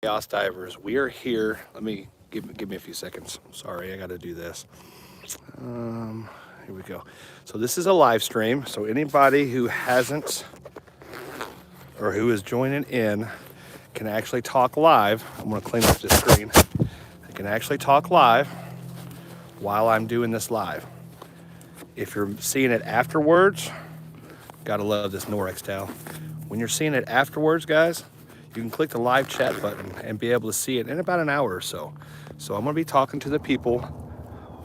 Chaos Divers. We are here. Let me give me a few seconds. Sorry, I got to do this. Here we go. So this is a live stream. So anybody who hasn't or who is joining in can actually talk live. I'm going to clean up this screen. I can actually talk live while I'm doing this live. If you're seeing it afterwards, gotta love this Norex towel. When you're seeing it afterwards, guys, you can click the live chat button and be able to see it in about an hour or so. So I'm gonna be talking to the people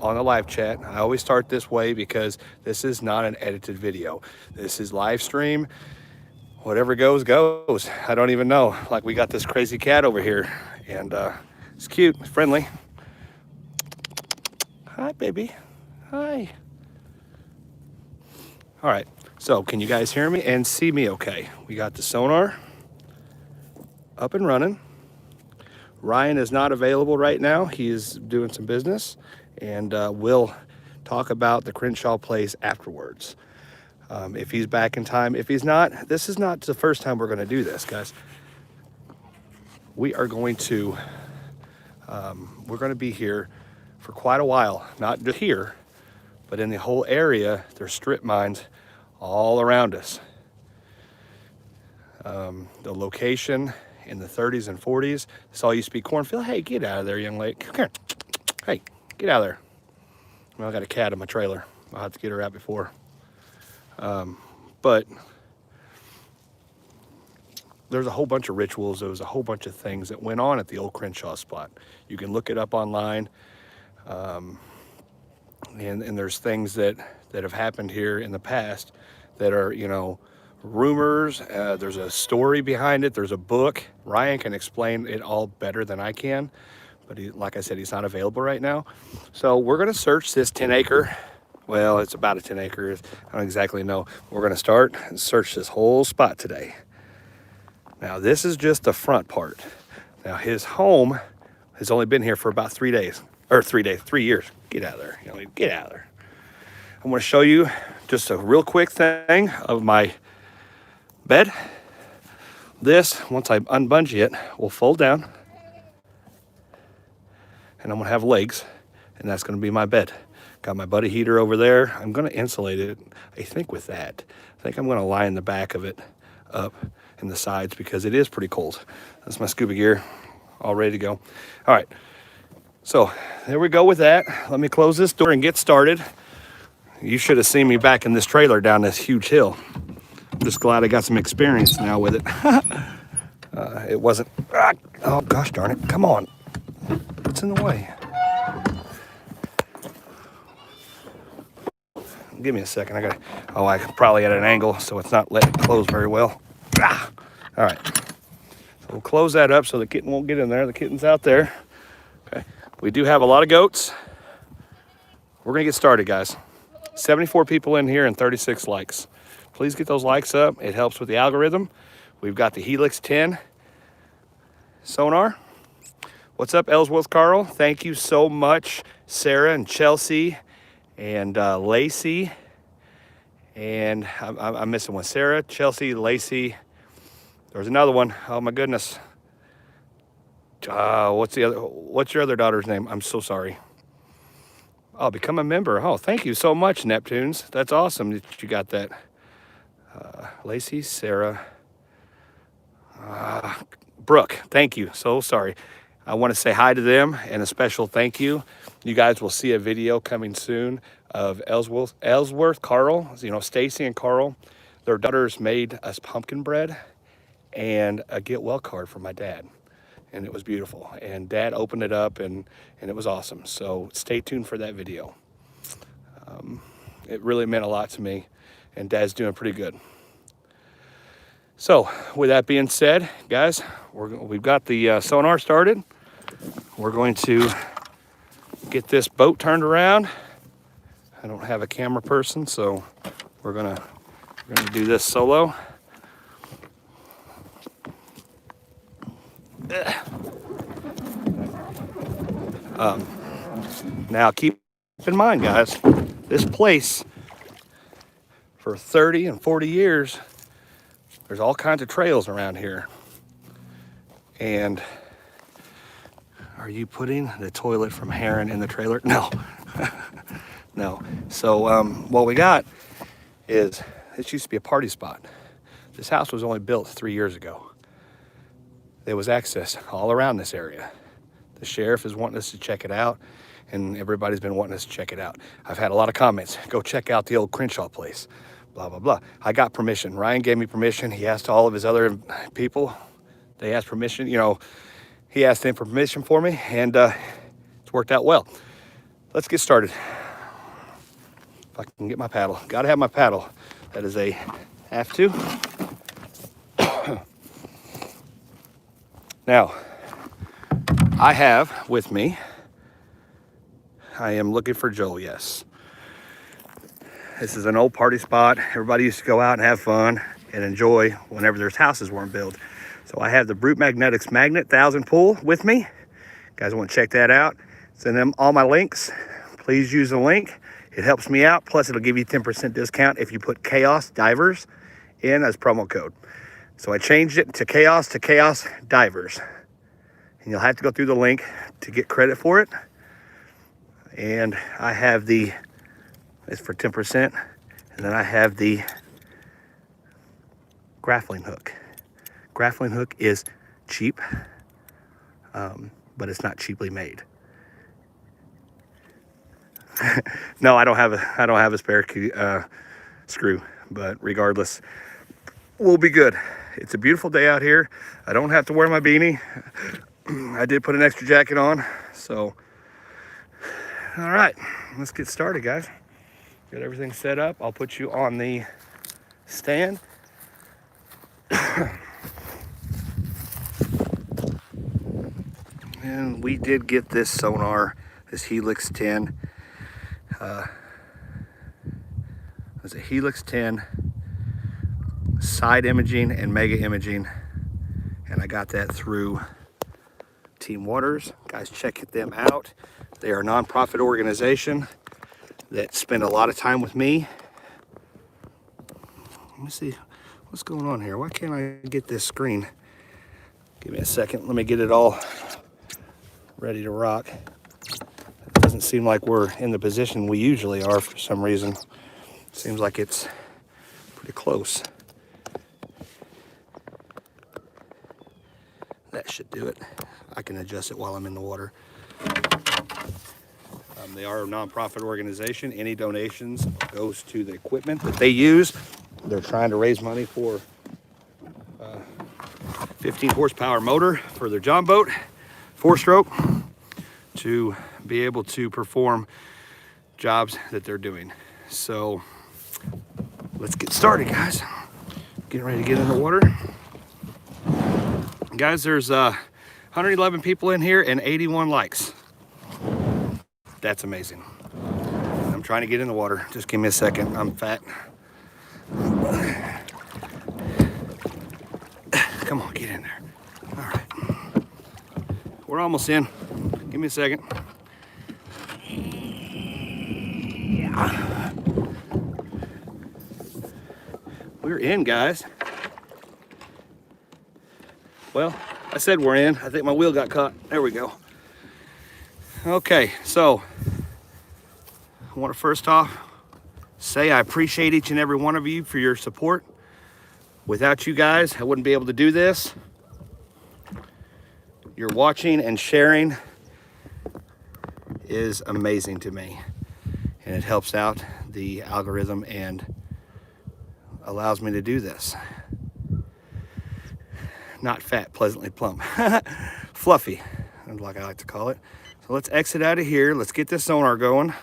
on the live chat. I always start this way because this is not an edited video. This is live stream. Whatever goes, goes. I don't even know. Like, we got this crazy cat over here, and it's cute, it's friendly. Hi, baby. Hi. All right, so can you guys hear me and see me okay? We got the sonar up and running. Ryan is not available right now. He is doing some business, and we'll talk about the Crenshaw place afterwards. If he's back in time. If he's not, this is not the first time we're gonna do this, guys. We are going to, we're gonna be here for quite a while, not just here, but in the whole area. There's strip mines all around us. The location in the 30s and 40s, this all used to be cornfield. Hey, get out of there, young lady. Come here. Hey, get out of there. Well, I got a cat in my trailer. I'll have to get her out before. But there's a whole bunch of rituals. There was a whole bunch of things that went on at the old Crenshaw spot. You can look it up online. And there's things that have happened here in the past that are, you know, rumors. There's a story behind it. There's a book. Ryan can explain it all better than I can, but like I said, he's not available right now. So we're gonna search this 10-acre. Well, it's about a 10 acre. I don't exactly know. We're gonna start and search this whole spot today. Now, this is just the front part. Now, his home has only been here for about 3 days, or 3 days, 3 years. Get out of there, you know, get out of there. I'm gonna show you just a real quick thing of my bed. This, once I unbungee it, will fold down, and I'm gonna have legs, and that's gonna be my bed. Got my buddy heater over there. I'm gonna insulate it, I think, with that. I think I'm gonna line the back of it up in the sides because it is pretty cold. That's my scuba gear, all ready to go. All right, so there we go with that. Let me close this door and get started. You should have seen me back in this trailer down this huge hill. I'm just glad I got some experience now with it. It wasn't, oh gosh darn it, come on. What's in the way? Give me a second, I probably at an angle, so it's not letting it close very well. All right, so we'll close that up so the kitten won't get in there. The kitten's out there. Okay, we do have a lot of goats. We're gonna get started, guys. 74 people in here and 36 likes. Please get those likes up. It helps with the algorithm. We've got the Helix 10 sonar. What's up, Ellsworth Carl? Thank you so much, Sarah and Chelsea and Lacey. And I'm missing one. Sarah, Chelsea, Lacey. There's another one. Oh my goodness. What's your other daughter's name? I'm so sorry. Oh, become a member. Oh, thank you so much, Neptunes. That's awesome that you got that. Lacey, Sarah, Brooke, thank you. So sorry. I want to say hi to them and a special thank you. You guys will see a video coming soon of Ellsworth, Carl, you know, Stacy and Carl. Their daughters made us pumpkin bread and a get well card for my dad. And it was beautiful. And Dad opened it up and it was awesome. So stay tuned for that video. It really meant a lot to me, and Dad's doing pretty good. So with that being said, guys, we've got the sonar started. We're going to get this boat turned around. I don't have a camera person, so we're gonna do this solo. Now keep in mind, guys, this place for 30 and 40 years, there's all kinds of trails around here. And Are you putting the toilet from Heron in the trailer? No. No. So what we got is, this used to be a party spot. This house was only built 3 years ago. There was access all around this area. The sheriff is wanting us to check it out, and everybody's been wanting us to check it out. I've had a lot of comments. Go check out the old Crenshaw place. Blah, blah, blah. I got permission. Ryan gave me permission. He asked all of his other people. They asked permission. You know, he asked them for permission for me, and it's worked out well. Let's get started. If I can get my paddle. Gotta have my paddle. That is a have to. Now, I have with me, I am looking for Joel, yes. This is an old party spot. Everybody used to go out and have fun and enjoy whenever there's houses weren't built. So I have the Brute Magnetics Magnet 1000 Pool with me. You guys want to check that out? Send them all my links. Please use the link. It helps me out. Plus, it'll give you 10% discount if you put Chaos Divers in as promo code. So I changed it to Chaos Divers. And you'll have to go through the link to get credit for it. And I have it's for 10%. And then I have the grappling hook. Grappling hook is cheap, but it's not cheaply made. No, I don't have a spare screw, but regardless, we'll be good. It's a beautiful day out here. I don't have to wear my beanie. I did put an extra jacket on, so all right, let's get started, guys. Got everything set up. I'll put you on the stand. And we did get this sonar, this Helix 10. It's a Helix 10 side imaging and mega imaging, and I got that through Team Waters. Guys, check them out. They are a non-profit organization that spend a lot of time with me. Let me see what's going on here. Why can't I get this screen? Give me a second. Let me get it all ready to rock. It doesn't seem like we're in the position we usually are for some reason. Seems like it's pretty close. That should do it. I can adjust it while I'm in the water. They are a nonprofit organization. Any donations goes to the equipment that they use. They're trying to raise money for 15 horsepower motor for their John boat, 4-stroke, to be able to perform jobs that they're doing. So let's get started, guys. Getting ready to get in the water. Guys, there's 111 people in here and 81 likes. That's amazing. I'm trying to get in the water. Just give me a second. I'm fat. Come on, get in there. All right. We're almost in. Give me a second. We're in, guys. Well, I said we're in. I think my wheel got caught. There we go. Okay, so I want to first off say I appreciate each and every one of you for your support. Without you guys, I wouldn't be able to do this. Your watching and sharing is amazing to me, and it helps out the algorithm and allows me to do this. Not fat, pleasantly plump. Fluffy, like I like to call it. So let's exit out of here. Let's get this sonar going.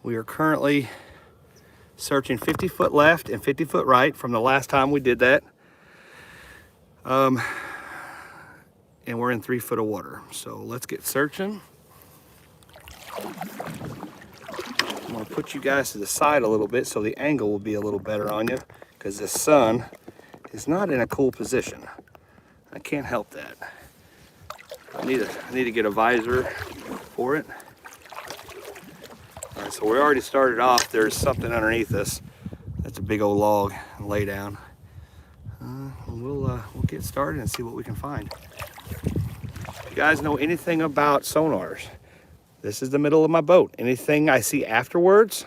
We are currently searching 50 foot left and 50 foot right from the last time we did that. And we're in 3 foot of water. So let's get searching. I'm gonna put you guys to the side a little bit so the angle will be a little better on you, because the sun is not in a cool position. I can't help that. I need to get a visor for it. All right, so we already started off. There's something underneath us. That's a big old log and lay down. We'll get started and see what we can find. If you guys know anything about sonars, this is the middle of my boat. Anything I see afterwards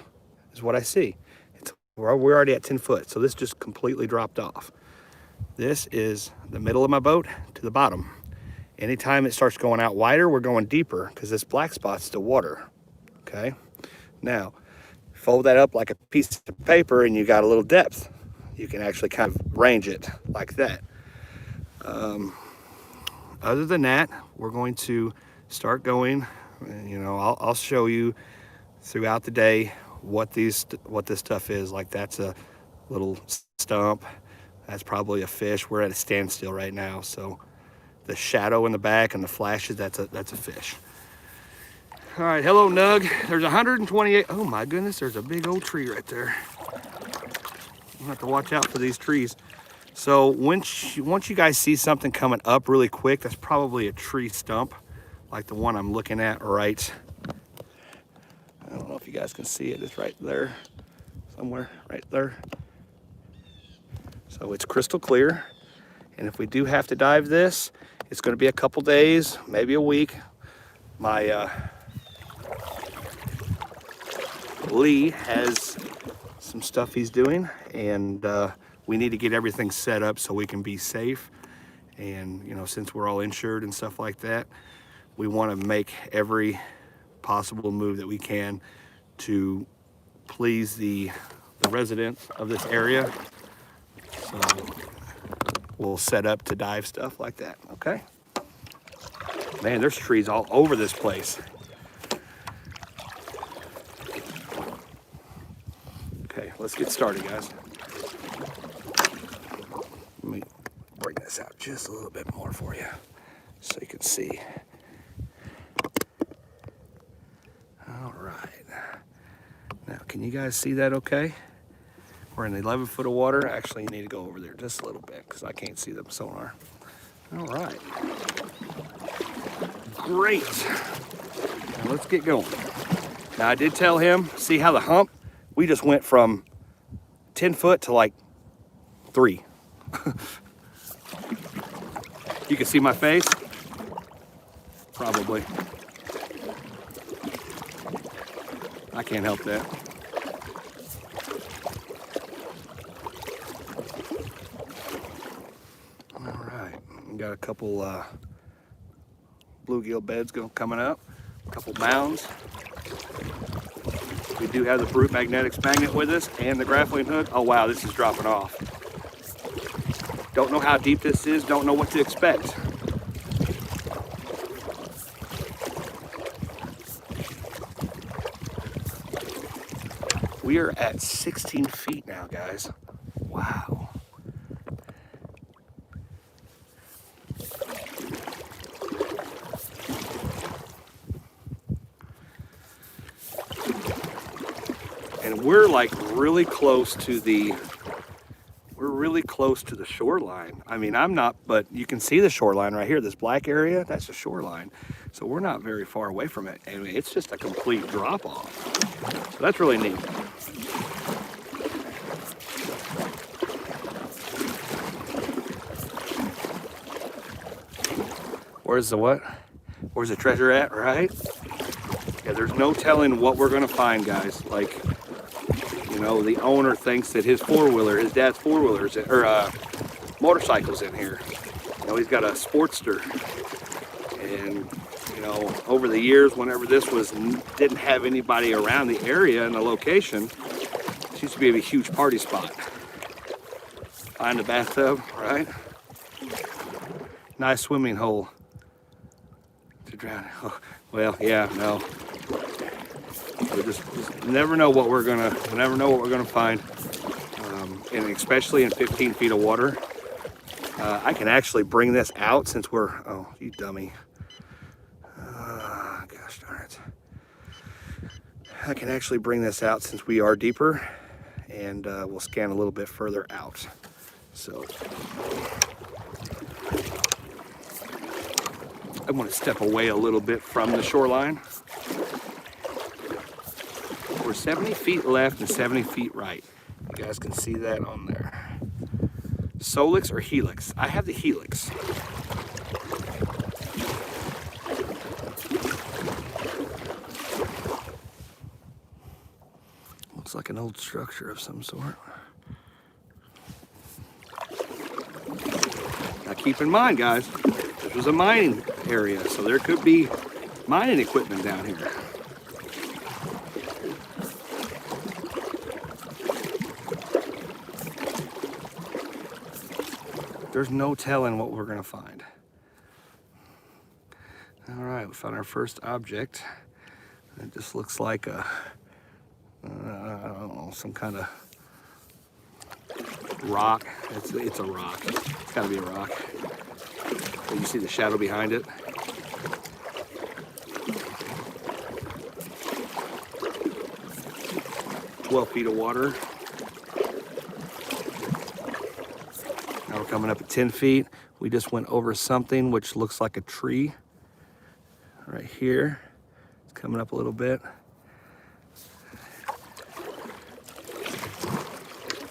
is what I see. We're already at 10 foot, so this just completely dropped off. This is the middle of my boat to the bottom. Anytime it starts going out wider, we're going deeper because this black spot's still water, okay? Now, fold that up like a piece of paper and you got a little depth. You can actually kind of range it like that. Other than that, we're going to start going, you know, I'll show you throughout the day what this stuff is. Like that's a little stump. That's probably a fish. We're at a standstill right now, so the shadow in the back and the flashes, that's a fish. All right, hello Nug. There's 128. Oh my goodness, there's a big old tree right there. You have to watch out for these trees. So once you guys see something coming up really quick, that's probably a tree stump, like the one I'm looking at right. I don't know if you guys can see it. It's right there, somewhere right there. So it's crystal clear. And if we do have to dive this, it's going to be a couple days, maybe a week. My Lee has some stuff he's doing, and we need to get everything set up so we can be safe. And you know, since we're all insured and stuff like that, we want to make every possible move that we can to please the residents of this area. So we'll set up to dive stuff like that, okay? Man, there's trees all over this place. Okay, let's get started, guys. Let me bring this out just a little bit more for you so you can see. All right. Now, can you guys see that okay? We're in 11 foot of water. Actually, you need to go over there just a little bit because I can't see the sonar. All right. Great. Now let's get going. Now, I did tell him, see how the hump, we just went from 10 foot to like 3. You can see my face? Probably. I can't help that. Got a couple bluegill beds coming up, a couple mounds. We do have the Brute Magnetics magnet with us and the grappling hook. Oh wow, this is dropping off. Don't know how deep this is, don't know what to expect. We are at 16 feet now, guys. Wow. And we're like really close to the shoreline. I mean, I'm not, but you can see the shoreline right here. This black area, that's the shoreline. So we're not very far away from it. And it's just a complete drop off. So that's really neat. Where's the what? Where's the treasure at, right? Yeah, there's no telling what we're gonna find, guys. Like, you know, the owner thinks that his four-wheeler, his dad's four-wheelers, or motorcycle's in here. You know, he's got a Sportster. And, you know, over the years, whenever this didn't have anybody around the area and the location, it used to be a huge party spot. Find a bathtub, right? Nice swimming hole to drown. Oh, well, yeah, no. We just never know what we're gonna find, and especially in 15 feet of water. I can actually bring this out since we're. Oh, you dummy! Gosh darn it! I can actually bring this out since we are deeper, and we'll scan a little bit further out. So I want to step away a little bit from the shoreline. We're 70 feet left and 70 feet right. You guys can see that on there. Solix or Helix? I have the Helix. Looks like an old structure of some sort. Now keep in mind, guys, this was a mining area, so there could be mining equipment down here. There's no telling what we're gonna find. All right, we found our first object. It just looks like a, I don't know, some kind of rock. It's a rock. It's gotta be a rock. But you see the shadow behind it? "12 feet of water. Now we're coming up at 10 feet. We just went over something which looks like a tree right here. It's coming up a little bit.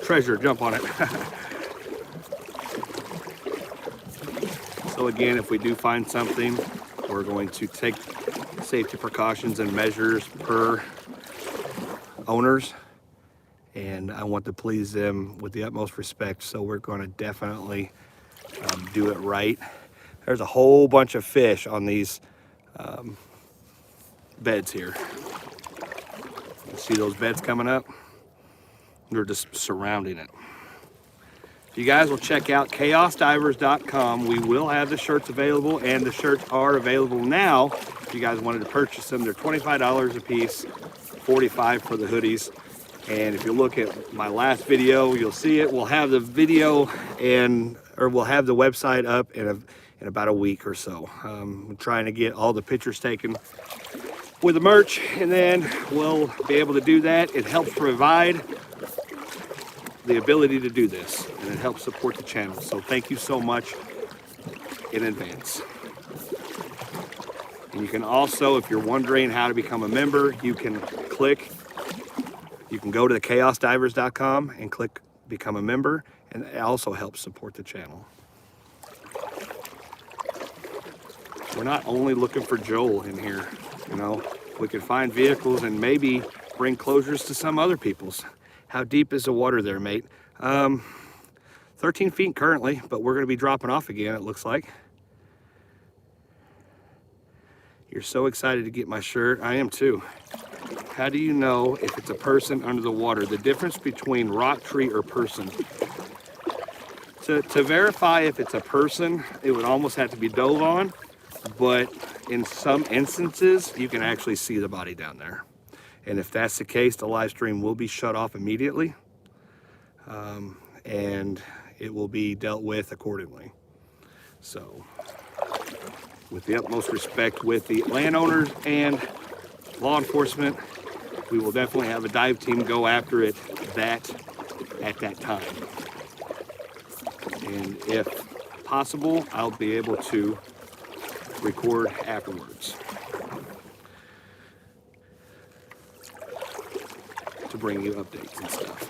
Treasure, jump on it. So again, if we do find something, we're going to take safety precautions and measures per owners. And I want to please them with the utmost respect, so we're going to definitely do it right. There's a whole bunch of fish on these beds here. You see those beds coming up? They're just surrounding it. You guys will check out chaosdivers.com. We will have the shirts available, and the shirts are available now. If you guys wanted to purchase them, they're $25 a piece, $45 for the hoodies. And if you look at my last video, you'll see it. We'll have the video or we'll have the website up in about a week or so. I'm trying to get all the pictures taken with the merch, and then we'll be able to do that. It helps provide the ability to do this, and it helps support the channel. So thank you so much in advance. And you can also, if you're wondering how to become a member, you can go to the chaosdivers.com and click become a member, and it also helps support the channel. We're not only looking for Joel in here, you know, we can find vehicles and maybe bring closures to some other people's. How deep is the water there, mate? 13 feet currently, but we're gonna be dropping off again, it looks like. You're so excited to get my shirt. I am too. How do you know if it's a person under the water? The difference between rock, tree, or person. To verify if it's a person, it would almost have to be dove on, but in some instances, you can actually see the body down there. And if that's the case, the live stream will be shut off immediately, and it will be dealt with accordingly. So, with the utmost respect with the landowners and law enforcement, we will definitely have a dive team go after it at that time. And if possible, I'll be able to record afterwards to bring you updates and stuff.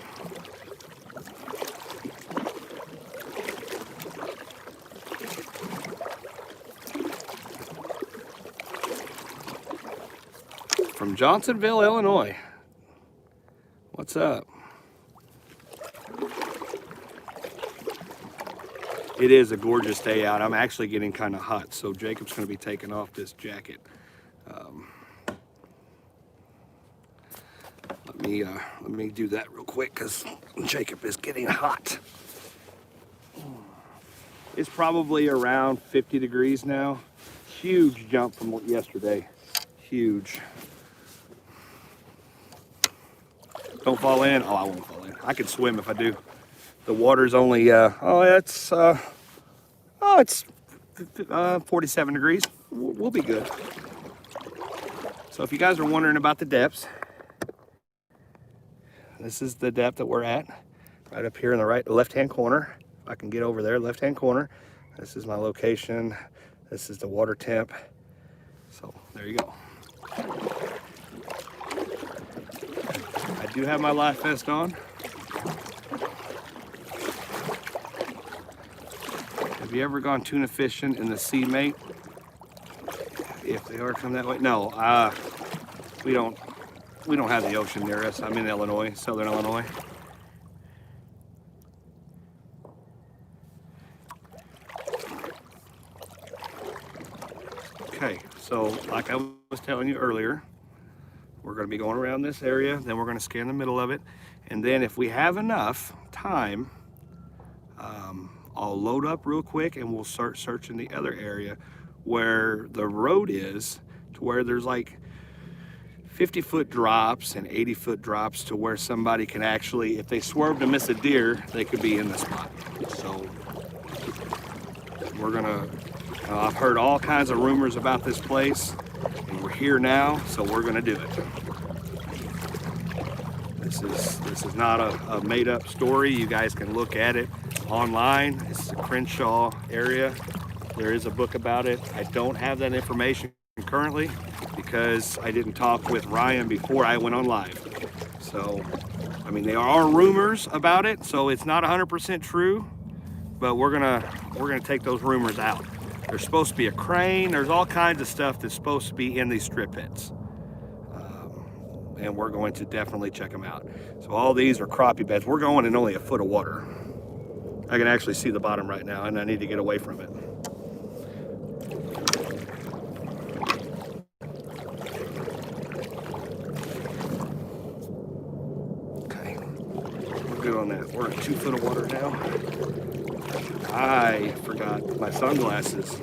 From Johnsonville, Illinois. What's up? It is a gorgeous day out. I'm actually getting kind of hot, so Jacob's going to be taking off this jacket. Let me do that real quick because Jacob is getting hot. It's probably around 50 degrees now. Huge jump from yesterday. Huge. Don't fall in. Oh, I won't fall in. I can swim if I do. The water's only, it's 47 degrees. We'll be good. So if you guys are wondering about the depths, this is the depth that we're at, right up here in the left-hand corner. If I can get over there, left-hand corner. This is my location. This is the water temp. So there you go. I do have my life vest on. Have you ever gone tuna fishing in the sea, mate? If they are coming that way. No, we don't We don't have the ocean near us. I'm in Illinois, Southern Illinois. Okay, so like I was telling you earlier, we're going to be going around this area, then we're going to scan the middle of it, and then if we have enough time, I'll load up real quick and we'll start searching the other area where the road is, to where there's like 50-foot drops and 80-foot drops, to where somebody can actually, if they swerve to miss a deer, they could be in the spot. So we're gonna, I've heard all kinds of rumors about this place, and we're here now, so we're gonna do it. This is not a made-up story. You guys can look at it online. It's the Crenshaw area. There is a book about it. I don't have that information currently because I didn't talk with Ryan before I went on live. So, I mean, there are rumors about it, so it's not 100% true, but we're gonna take those rumors out. There's supposed to be a crane. There's all kinds of stuff that's supposed to be in these strip pits. And we're going to definitely check them out. So all these are crappie beds. We're going in only a foot of water. I can actually see the bottom right now, and I need to get away from it. Okay, we're good on that. We're in 2 foot of water now. I forgot my sunglasses,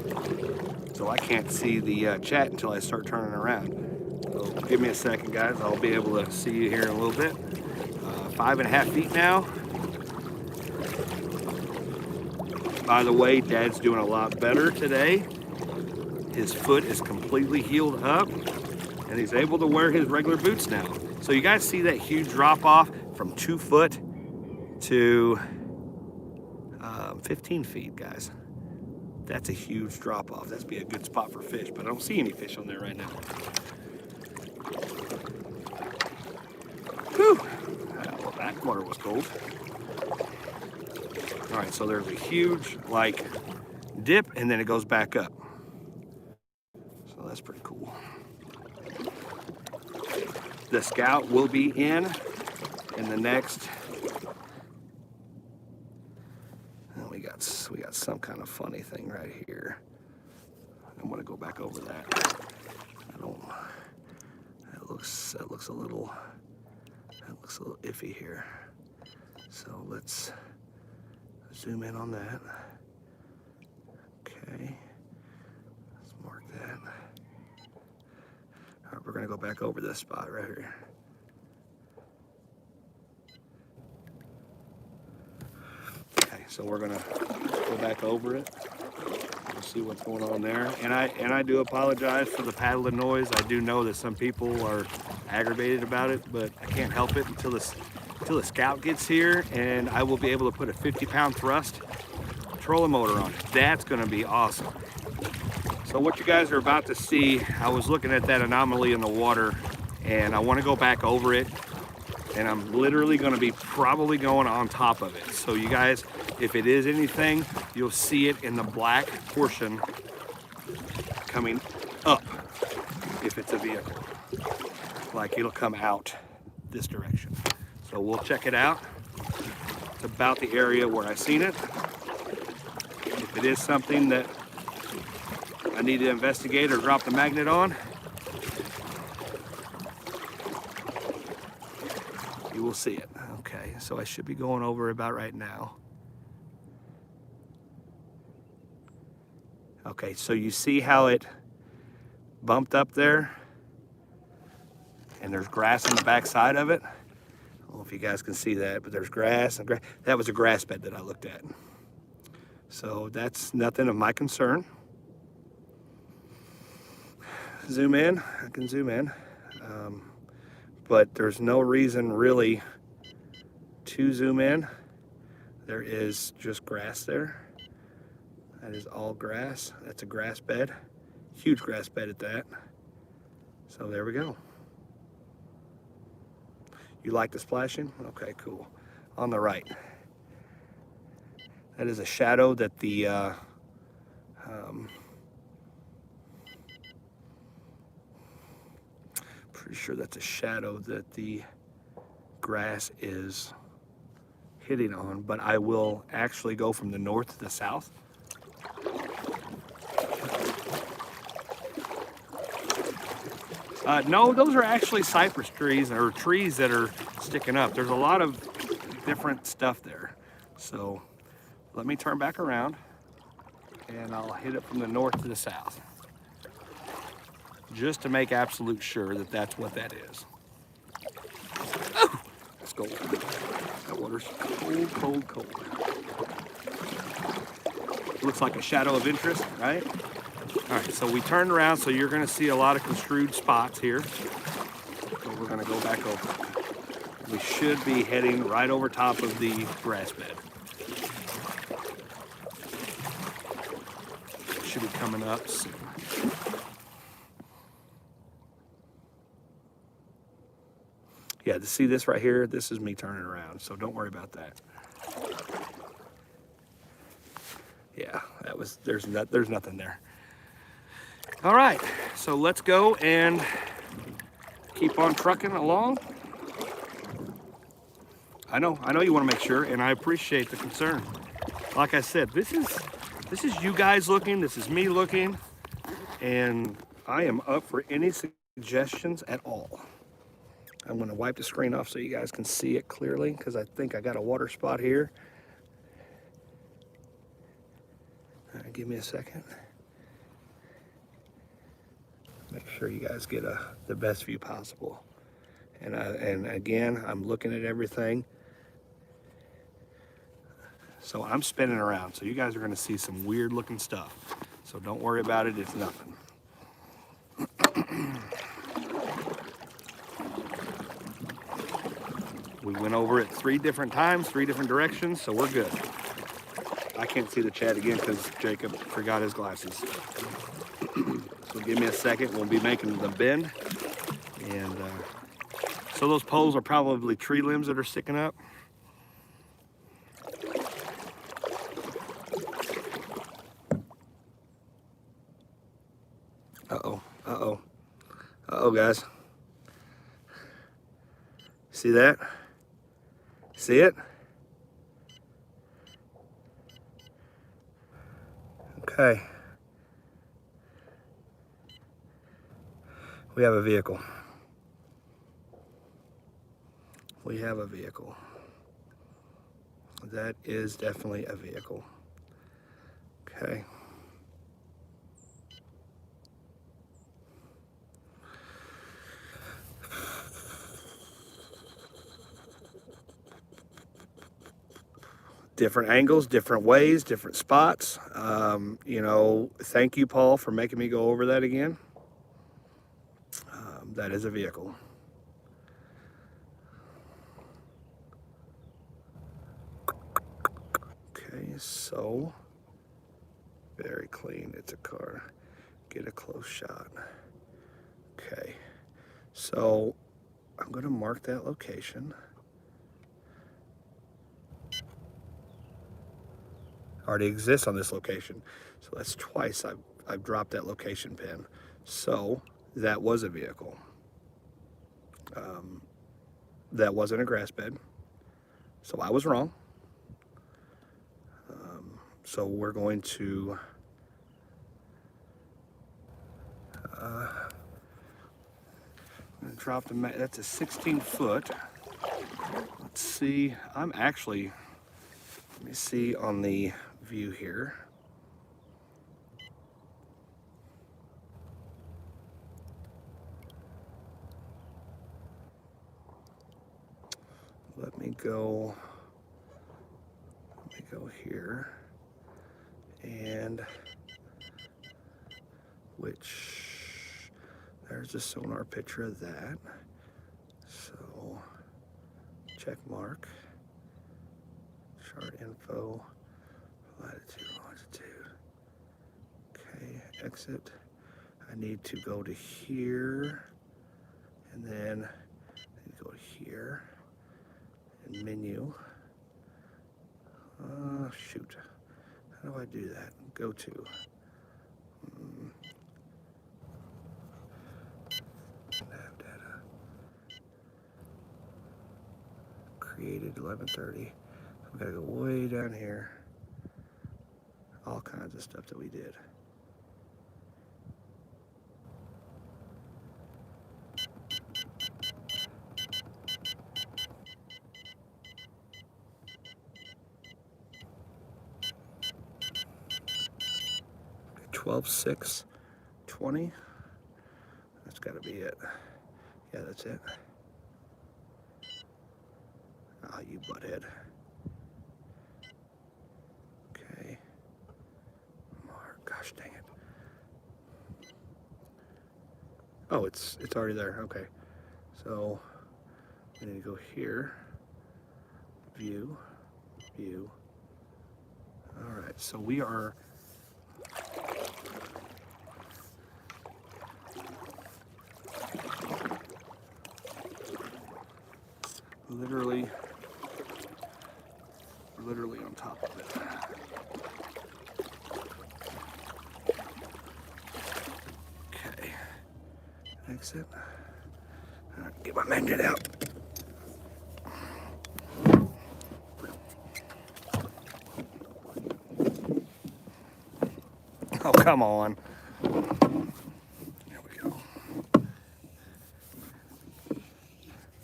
so I can't see the chat until I start turning around. So give me a second, guys. I'll be able to see you here in a little bit. 5.5 feet now. By the way, Dad's doing a lot better today. His foot is completely healed up, and he's able to wear his regular boots now. So you guys see that huge drop off from 2 foot to 15 feet, guys. That's a huge drop off. That'd be a good spot for fish, but I don't see any fish on there right now. Whew. Well, that water was cold. All right, so there's a huge, like, dip, and then it goes back up. So that's pretty cool. The Scout will be in the next. And we got some kind of funny thing right here. I'm gonna go back over that. That looks a little iffy here. So let's zoom in on that. Okay, let's mark that. All right, we're gonna go back over this spot right here. Okay, so we're gonna go back over it. We'll see what's going on there. And I do apologize for the paddling noise. I do know that some people are aggravated about it, but I can't help it until the Scout gets here, and I will be able to put a 50-pound thrust trolling motor on it. That's gonna be awesome. So what you guys are about to see, I was looking at that anomaly in the water, and I wanna go back over it, and I'm literally gonna be probably going on top of it. So you guys, if it is anything, you'll see it in the black portion coming up if it's a vehicle. Like it'll come out this direction. So we'll check it out. It's about the area where I seen it. If it is something that I need to investigate or drop the magnet on, you will see it. Okay, so I should be going over about right now. Okay, so you see how it bumped up there? And there's grass on the back side of it. I don't know if you guys can see that, but there's grass and grass. That was a grass bed that I looked at. So that's nothing of my concern. Zoom in, I can zoom in. But there's no reason really to zoom in. There is just grass there. That is all grass. That's a grass bed. Huge grass bed at that. So there we go. You like the splashing? Okay, cool. On the right. That is a shadow that the Pretty sure that's a shadow that the grass is hitting on, but I will actually go from the north to the south. No, those are actually cypress trees or trees that are sticking up. There's a lot of different stuff there. So let me turn back around and I'll hit it from the north to the south, just to make absolute sure that that's what that is. Oh, let's go. That water's cold, cold, cold. Looks like a shadow of interest, right? All right, so we turned around, so you're gonna see a lot of construed spots here. So we're gonna go back over. We should be heading right over top of the grass bed. Should be coming up soon. Yeah, to see this right here, this is me turning around, so don't worry about that. Yeah, there's nothing there. All right, so let's go and keep on trucking along. I know you want to make sure, and I appreciate the concern. Like I said, this is you guys looking, this is me looking, and I am up for any suggestions at all. I'm going to wipe the screen off so you guys can see it clearly, because I think I got a water spot here. All right, give me a second. Make sure you guys get the best view possible. And again, I'm looking at everything. So I'm spinning around, so you guys are going to see some weird looking stuff. So don't worry about it, it's nothing. We went over it 3 different times, 3 different directions, so we're good. I can't see the chat again because Jacob forgot his glasses. So give me a second, we'll be making the bend. And so those poles are probably tree limbs that are sticking up. Uh-oh, guys. See that? See it? Okay. We have a vehicle. We have a vehicle. That is definitely a vehicle. Okay. Different angles, different ways, different spots. You know, thank you, Paul, for making me go over that again. That is a vehicle. Okay, so very clean. It's a car. Get a close shot. Okay, so I'm going to mark that location. Already exists on this location, so that's twice I've dropped that location pin. So that was a vehicle. That wasn't a grass bed, so I was wrong. So we're going to drop the mat. That's a 16 foot. Let's see. I'm actually, let me see on the view here. Let me go here, and there's a sonar picture of that. So check mark, chart info, latitude, longitude. Okay, exit. I need to go to here, and then I need to go to here, and menu. Shoot. How do I do that? Go to. Nav data. created 11:30. We gotta go way down here. All kinds of stuff that we did. $12,620. That's got to be it. Yeah, that's it. Ah, you butthead. Okay. Mark, gosh dang it. Oh, it's already there. Okay. So we need to go here. View. View. All right. So we are literally on top of it. Okay. Exit. All right, get my magnet out. Oh, come on. There we go.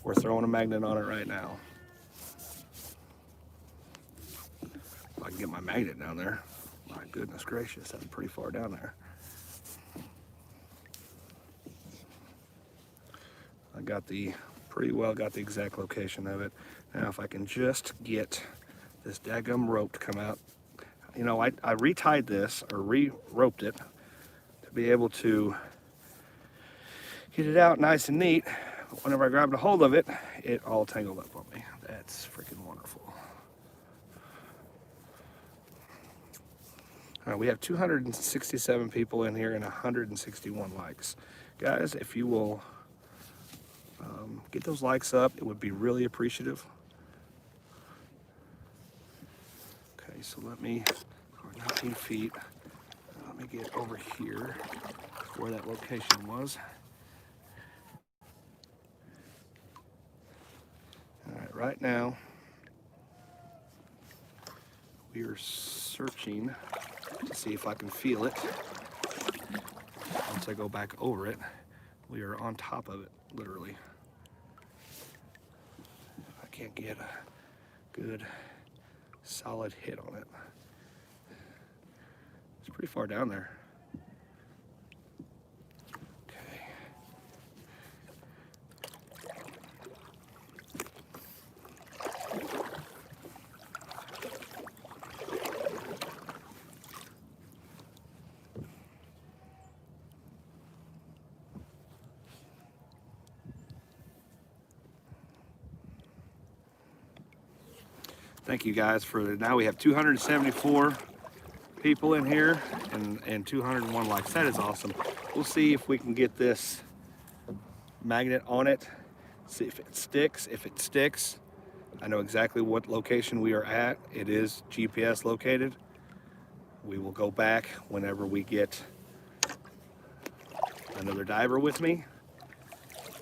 We're throwing a magnet on it right now. If I can get my magnet down there. My goodness gracious, that's pretty far down there. I pretty well got the exact location of it. Now if I can just get this daggum rope to come out. You know, I retied this, or re-roped it, to be able to get it out nice and neat. But whenever I grabbed a hold of it, it all tangled up on me. That's freaking wonderful. All right, we have 267 people in here and 161 likes. Guys, if you will get those likes up, it would be really appreciative. Okay, so we're 19 feet. Let me get over here where that location was. All right, right now we are searching to see if I can feel it. Once I go back over it, we are on top of it, literally. I can't get a good solid hit on it. It's pretty far down there. Okay. Thank you guys for now we have 274 people in here and 201 likes. That is awesome. We'll see if we can get this magnet on it, see if it sticks. If it sticks, I know exactly what location we are at. It is GPS located. We will go back whenever we get another diver with me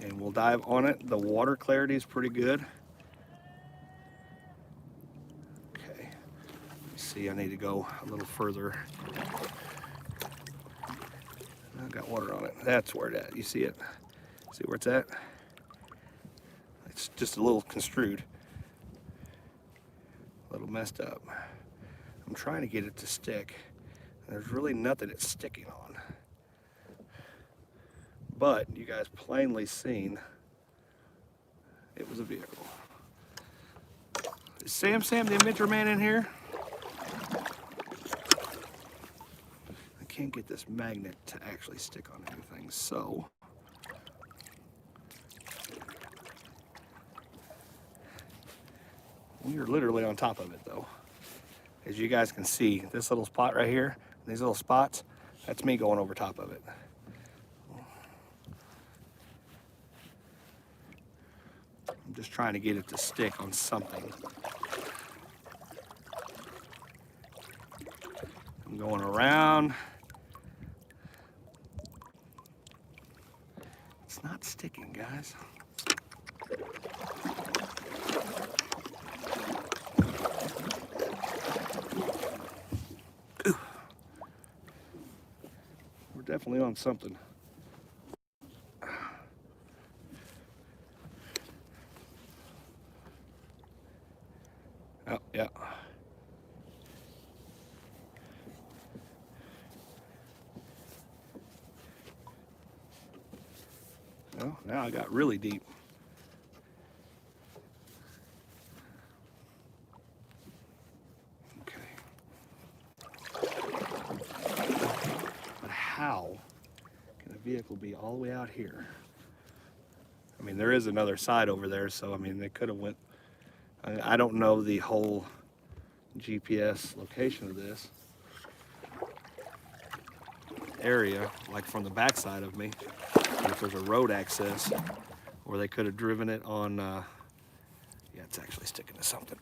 and we'll dive on it. The water clarity is pretty good. See, I need to go a little further. I've got water on it. That's where it's at. You see it? See where it's at? It's just a little construed. A little messed up. I'm trying to get it to stick. There's really nothing it's sticking on. But you guys plainly seen it was a vehicle. Is Sam the Inventor Man in here? Can't get this magnet to actually stick on anything, so we are literally on top of it though. As you guys can see, this little spot right here, these little spots, that's me going over top of it. I'm just trying to get it to stick on something. I'm going around. It's not sticking, guys. definitely on something. Oh, yeah. Well, now I got really deep. Okay. But how can a vehicle be all the way out here? I mean, there is another side over there, so I mean, they could have went. I don't know the whole GPS location of this area, like from the backside of me, if there's a road access, or they could have driven it on, yeah, it's actually sticking to something.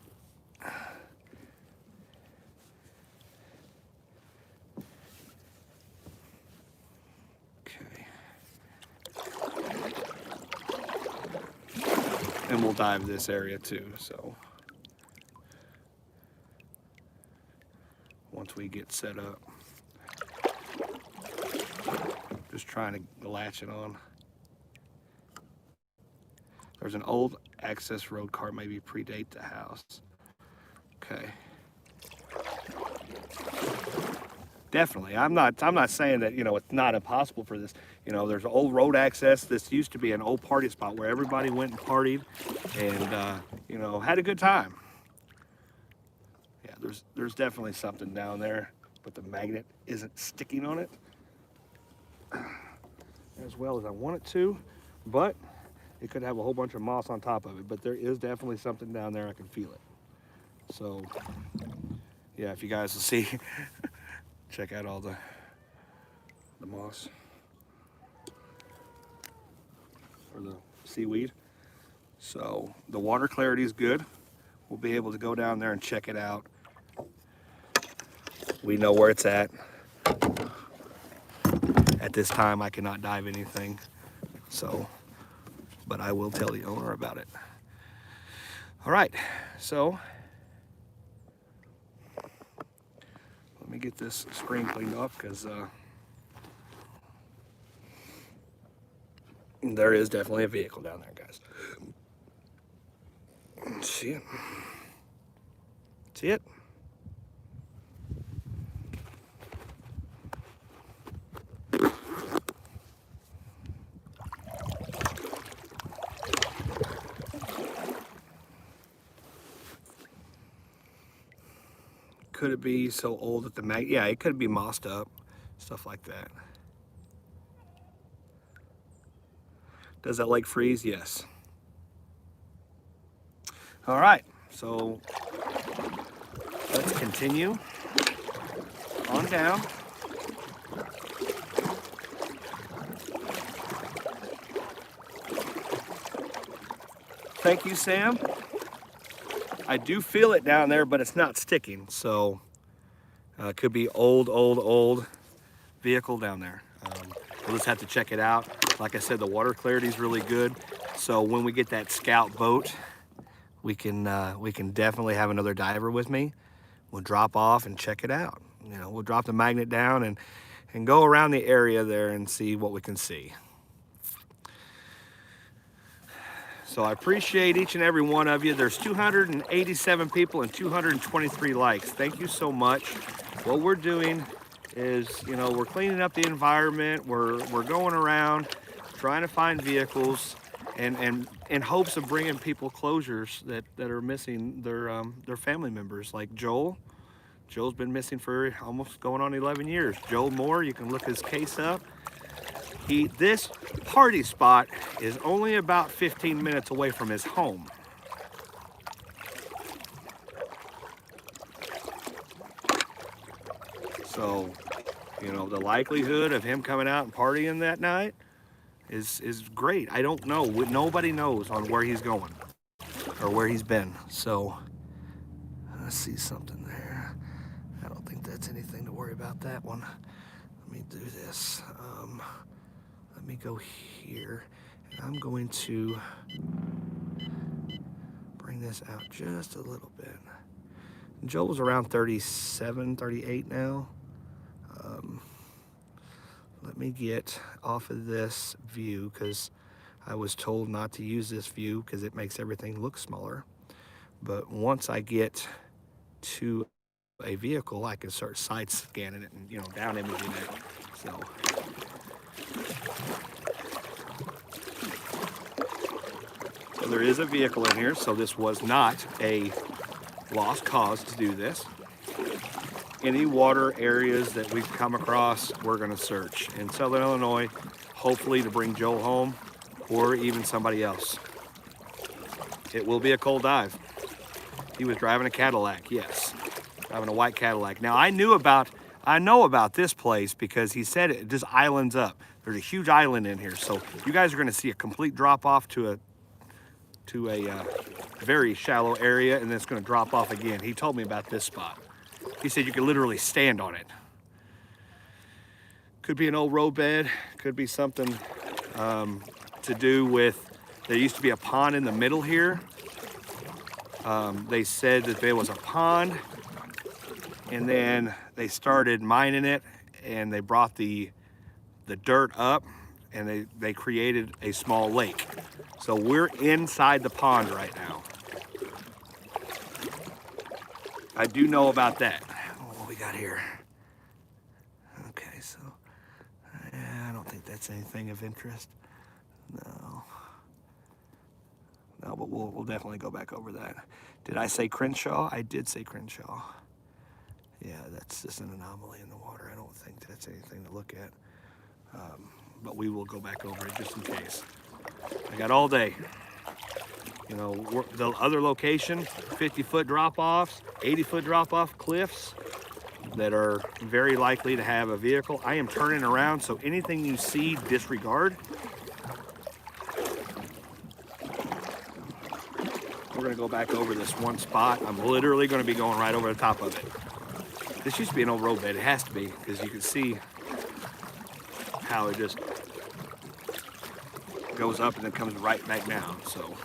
Okay. And we'll dive this area too, so once we get set up. Just trying to latch it on. There's an old access road car, maybe predate the house. Okay. Definitely. I'm not saying that, you know, it's not impossible for this. You know, there's old road access. This used to be an old party spot where everybody went and partied and, you know, had a good time. Yeah, there's definitely something down there, but the magnet isn't sticking on it as well as I want it to, but it could have a whole bunch of moss on top of it, but there is definitely something down there. I can feel it. So yeah, if you guys will see, check out all the moss or the seaweed. So the water clarity is good. We'll be able to go down there and check it out. We know where it's at. At this time, I cannot dive anything, so, but I will tell the owner about it. All right, so let me get this screen cleaned up because there is definitely a vehicle down there, guys. See it? See it? Could it be so old that the mag? Yeah, it could be mossed up, stuff like that. Does that lake freeze? Yes. All right, so let's continue on down. Thank you, Sam. I do feel it down there, but it's not sticking. So it could be old vehicle down there. We'll just have to check it out. Like I said, the water clarity is really good. So when we get that scout boat, we can definitely have another diver with me. We'll drop off and check it out. You know, we'll drop the magnet down and go around the area there and see what we can see. So I appreciate each and every one of you. There's 287 people and 223 likes. Thank you so much. What we're doing is, you know, we're cleaning up the environment. We're going around trying to find vehicles and in hopes of bringing people closures that are missing their family members, like Joel. Joel's been missing for almost going on 11 years. Joel Moore, you can look his case up. This party spot is only about 15 minutes away from his home. So, you know, the likelihood of him coming out and partying that night is great. I don't know. Nobody knows on where he's going or where he's been. So, I see something there. I don't think that's anything to worry about, that one. Let me do this. Let me go here, and I'm going to bring this out just a little bit. Joel's around 37, 38 now. let me get off of this view because I was told not to use this view because it makes everything look smaller. But once I get to a vehicle, I can start side scanning it and, you know, down imaging it. So there is a vehicle in here, so this was not a lost cause to do this. Any water areas that we've come across, we're gonna search. In Southern Illinois, hopefully to bring Joel home or even somebody else. It will be a cold dive. He was driving a Cadillac, yes. Driving a white Cadillac. Now I know about this place because he said it just islands up. There's a huge island in here. So you guys are gonna see a complete drop off to a very shallow area, and then it's gonna drop off again. He told me about this spot. He said you could literally stand on it. Could be an old roadbed, could be something to do with, there used to be a pond in the middle here. They said that there was a pond, and then they started mining it, and they brought the dirt up, and they created a small lake. So we're inside the pond right now. I do know about that. What we got here? Okay, so I don't think that's anything of interest. No, but we'll definitely go back over that. Did I say Crenshaw? I did say Crenshaw. Yeah, that's just an anomaly in the water. I don't think that's anything to look at. But we will go back over it just in case. I got all day. You know, the other location, 50-foot drop-offs, 80-foot drop-off cliffs that are very likely to have a vehicle. I am turning around, so anything you see, disregard. We're gonna go back over this one spot. I'm literally gonna be going right over the top of it. This used to be an old roadbed. It has to be, because you can see how it just goes up and then comes right back down. So,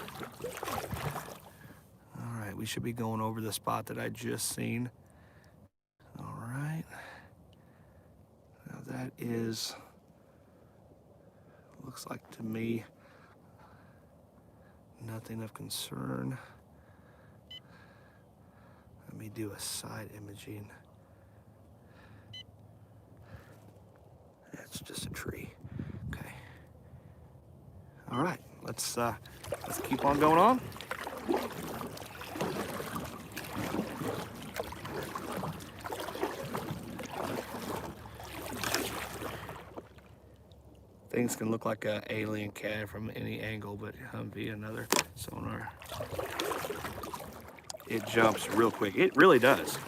all right, we should be going over the spot that I just seen. All right, now that is, looks like to me, nothing of concern. Let me do a side imaging. That's just a tree. Okay. All right, let's keep on going on. Things can look like an alien cat from any angle, but Humvee, another sonar. It jumps real quick. It really does.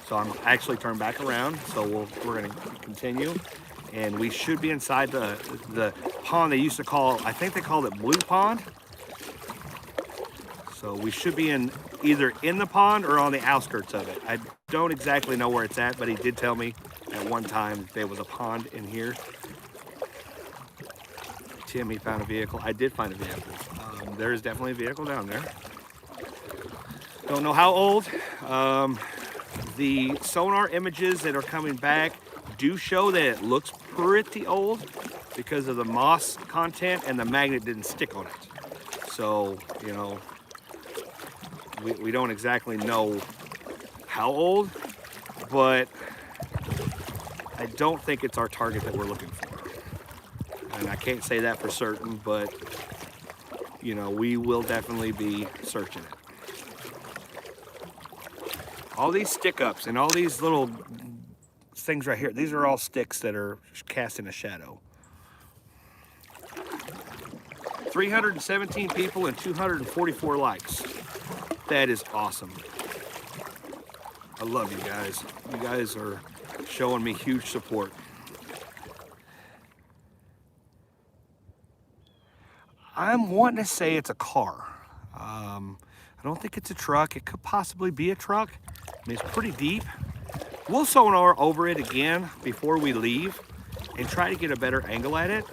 So I'm actually turned back around. So we're gonna continue, and we should be inside the pond they used to call, I think they called it Blue Pond. So we should be either in the pond or on the outskirts of it. I don't exactly know where it's at, but he did tell me at one time there was a pond in here. Tim, he found a vehicle. I did find a vehicle. There is definitely a vehicle down there. Don't know how old. The sonar images that are coming back do show that it looks pretty old because of the moss content, and the magnet didn't stick on it. So, you know, we don't exactly know how old, but I don't think it's our target that we're looking for. And I can't say that for certain, but, you know, we will definitely be searching it. All these stick-ups and all these little things right here, these are all sticks that are casting a shadow. 317 people and 244 likes. That is awesome. I love you guys. You guys are showing me huge support. I'm wanting to say it's a car. I don't think it's a truck. It could possibly be a truck. I mean, it's pretty deep. We'll sonar over it again before we leave and try to get a better angle at it,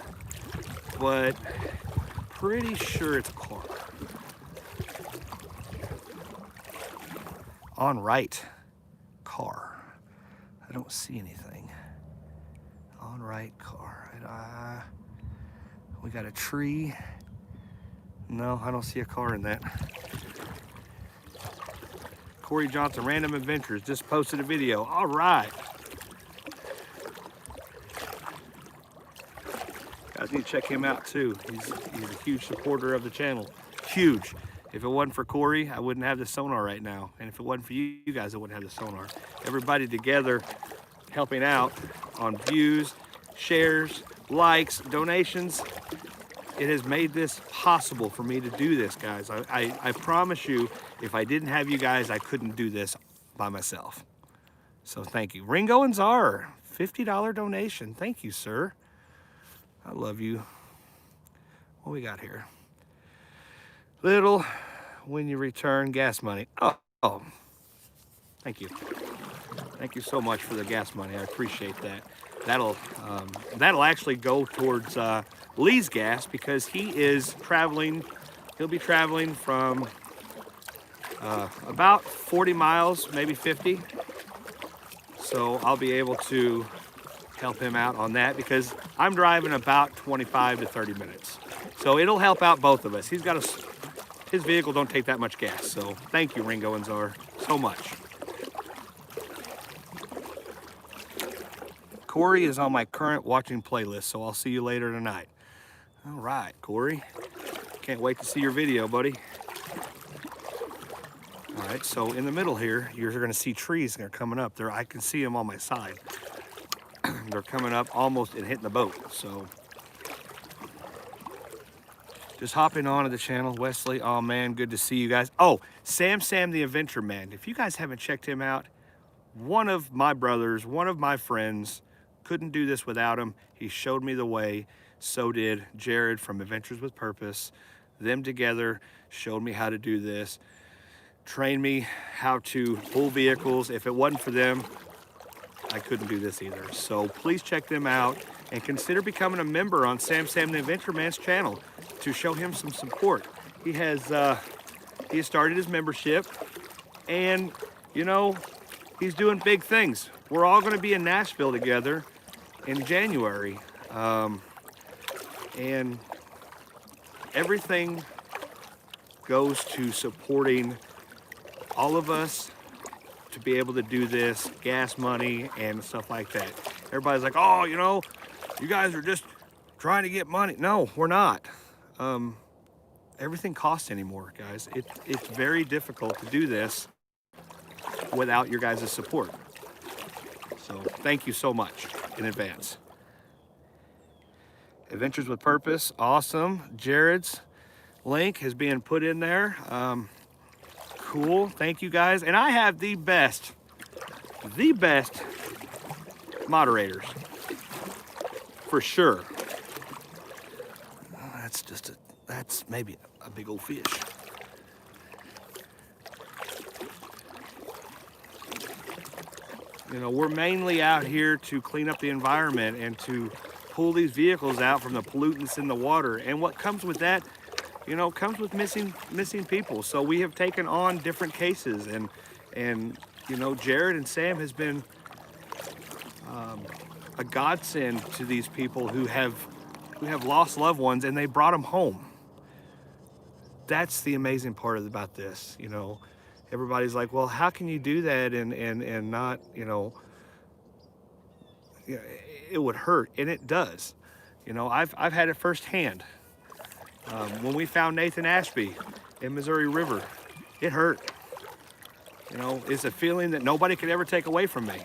but pretty sure it's a car. On right, car. I don't see anything. On All right, car. We got a tree. No, I don't see a car in that. Corey Johnson, Random Adventures, just posted a video. All right. Guys need to check him out too. He's a huge supporter of the channel. Huge. If it wasn't for Corey, I wouldn't have the sonar right now. And if it wasn't for you guys, I wouldn't have the sonar. Everybody together helping out on views, shares, likes, donations. It has made this possible for me to do this, guys. I promise you, if I didn't have you guys, I couldn't do this by myself. So thank you. Ringo and Czar, $50 donation. Thank you, sir. I love you. What we got here? Little, when you return, gas money. Oh, thank you. Thank you so much for the gas money. I appreciate that. That'll actually go towards Lee's gas, because he is traveling. He'll be traveling from about 40 miles, maybe 50. So I'll be able to help him out on that, because I'm driving about 25 to 30 minutes. So it'll help out both of us. His vehicle don't take that much gas. So thank you, Ringo and Czar, so much. Corey is on my current watching playlist, so I'll see you later tonight. All right, Corey. Can't wait to see your video, buddy. All right, so in the middle here, you're gonna see trees that are coming up there. I can see them on my side. They're coming up almost and hitting the boat, so. Just hopping onto the channel, Wesley. Oh man, good to see you guys. Oh, Sam the Adventure Man. If you guys haven't checked him out, one of my brothers, one of my friends, couldn't do this without him. He showed me the way. So did Jared from Adventures with Purpose. Them together showed me how to do this, trained me how to pull vehicles. If it wasn't for them, I couldn't do this either. So please check them out and consider becoming a member on Sam the Adventure Man's channel to show him some support. He has started his membership, and you know, he's doing big things. We're all going to be in Nashville together in January, and everything goes to supporting all of us to be able to do this, gas money and stuff like that. Everybody's like, oh, you know, you guys are just trying to get money. No, we're not. Everything costs anymore, guys. It's very difficult to do this without your guys' support. So thank you so much in advance. Adventures with Purpose, awesome. Jared's link is being put in there. Cool, thank you guys. And I have the best moderators, for sure. That's maybe a big old fish. You know, we're mainly out here to clean up the environment and to pull these vehicles out from the pollutants in the water. And what comes with that, you know, comes with missing people. So we have taken on different cases, and you know, Jared and Sam has been a godsend to these people who have lost loved ones, and they brought them home. That's the amazing part about this. You know, everybody's like, well, how can you do that and not, you know, it would hurt, and it does. You know, I've had it firsthand. When we found Nathan Ashby in Missouri River, it hurt. You know, it's a feeling that nobody could ever take away from me.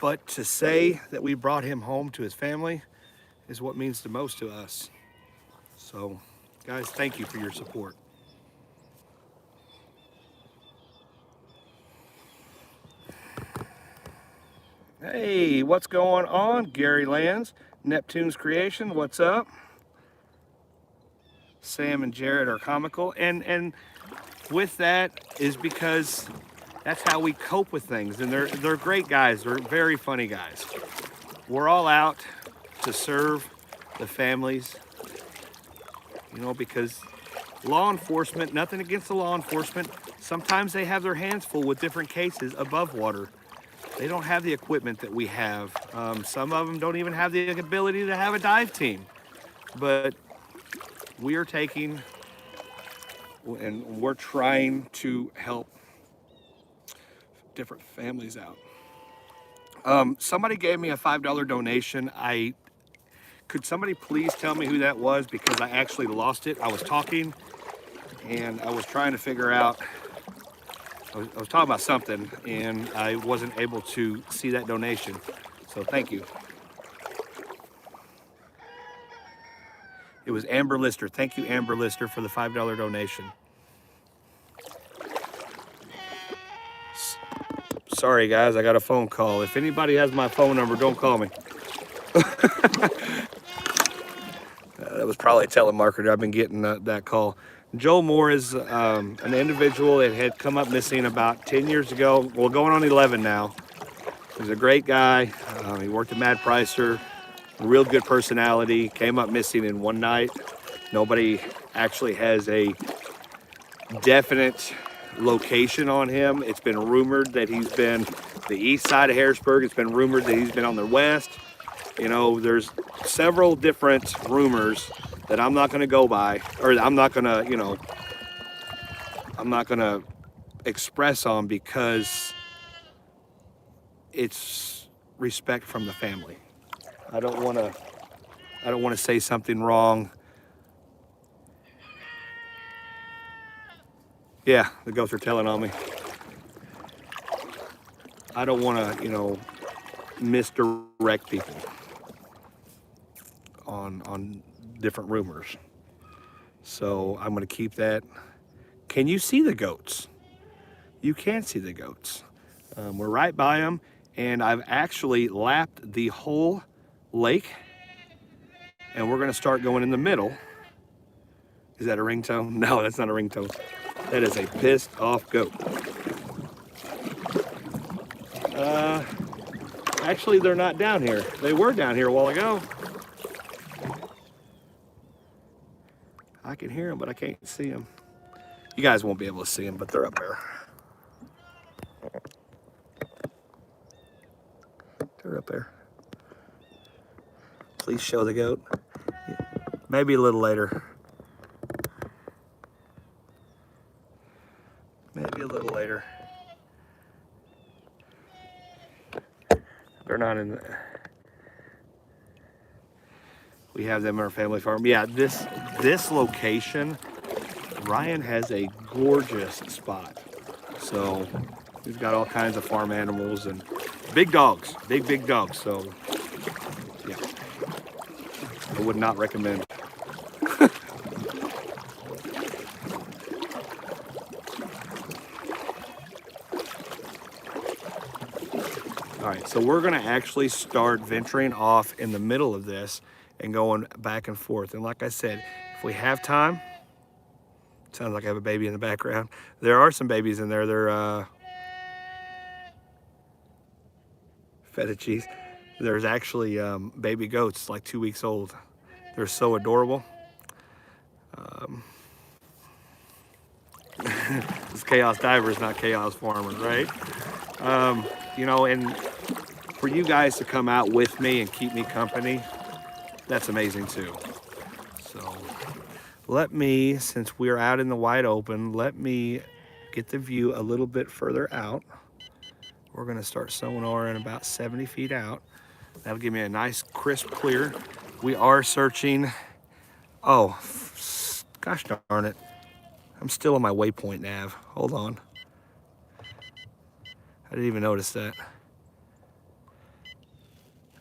But to say that we brought him home to his family is what means the most to us. So, guys, thank you for your support. Hey, what's going on? Gary Lands, Neptune's Creation, what's up? Sam and Jared are comical, and with that is because that's how we cope with things, and they're great guys. They're very funny guys. We're all out to serve the families, you know, because law enforcement, nothing against the law enforcement, sometimes they have their hands full with different cases above water. They don't have the equipment that we have. Some of them don't even have the ability to have a dive team. But we are taking and we're trying to help different families out. Somebody gave me a $5 donation. Could somebody please tell me who that was, because I actually lost it. I was talking and I was trying to figure out, I was talking about something and I wasn't able to see that donation. So thank you. It was Amber Lister. Thank you, Amber Lister, for the $5 donation. Sorry guys, I got a phone call. If anybody has my phone number, don't call me. That was probably a telemarketer. I've been getting that call. Joe Moore is an individual that had come up missing about 10 years ago. Well, going on 11 now. He's a great guy. He worked at Mad Pricer. Real good personality. Came up missing in one night. Nobody actually has a definite location on him. It's been rumored that he's been the east side of Harrisburg. It's been rumored that he's been on the west. You know, there's several different rumors that I'm not going to go by, or I'm not going to, you know, I'm not going to express on, because it's respect from the family. I don't want to say something wrong. Yeah, the ghosts are telling on me. I don't want to, you know, misdirect people on different rumors. So I'm going to keep that. Can you see the goats? You can see the goats. We're right by them, and I've actually lapped the whole lake, and we're going to start going in the middle. Is that a ringtone? No, that's not a ringtone. That is a pissed off goat. Actually, they're not down here. They were down here a while ago. I can hear them, but I can't see them. You guys won't be able to see them, but they're up there. They're up there. Please show the goat. Maybe a little later. Maybe a little later. They're not in the... We have them in our family farm. Yeah, this location, Ryan has a gorgeous spot. So we've got all kinds of farm animals and big dogs, big dogs. So yeah, I would not recommend. All right, so we're gonna actually start venturing off in the middle of this and going back and forth. And like I said, if we have time, sounds like I have a baby in the background. There are some babies in there. They're feta cheese. There's actually baby goats, like 2 weeks old. They're so adorable. It's Chaos Divers, not Chaos Farmers, right? You know, and for you guys to come out with me and keep me company, that's amazing too. So let me, since we're out in the wide open, let me get the view a little bit further out. We're gonna start sonaring about 70 feet out. That'll give me a nice crisp clear. We are searching, oh, gosh darn it. I'm still on my waypoint nav, hold on. I didn't even notice that.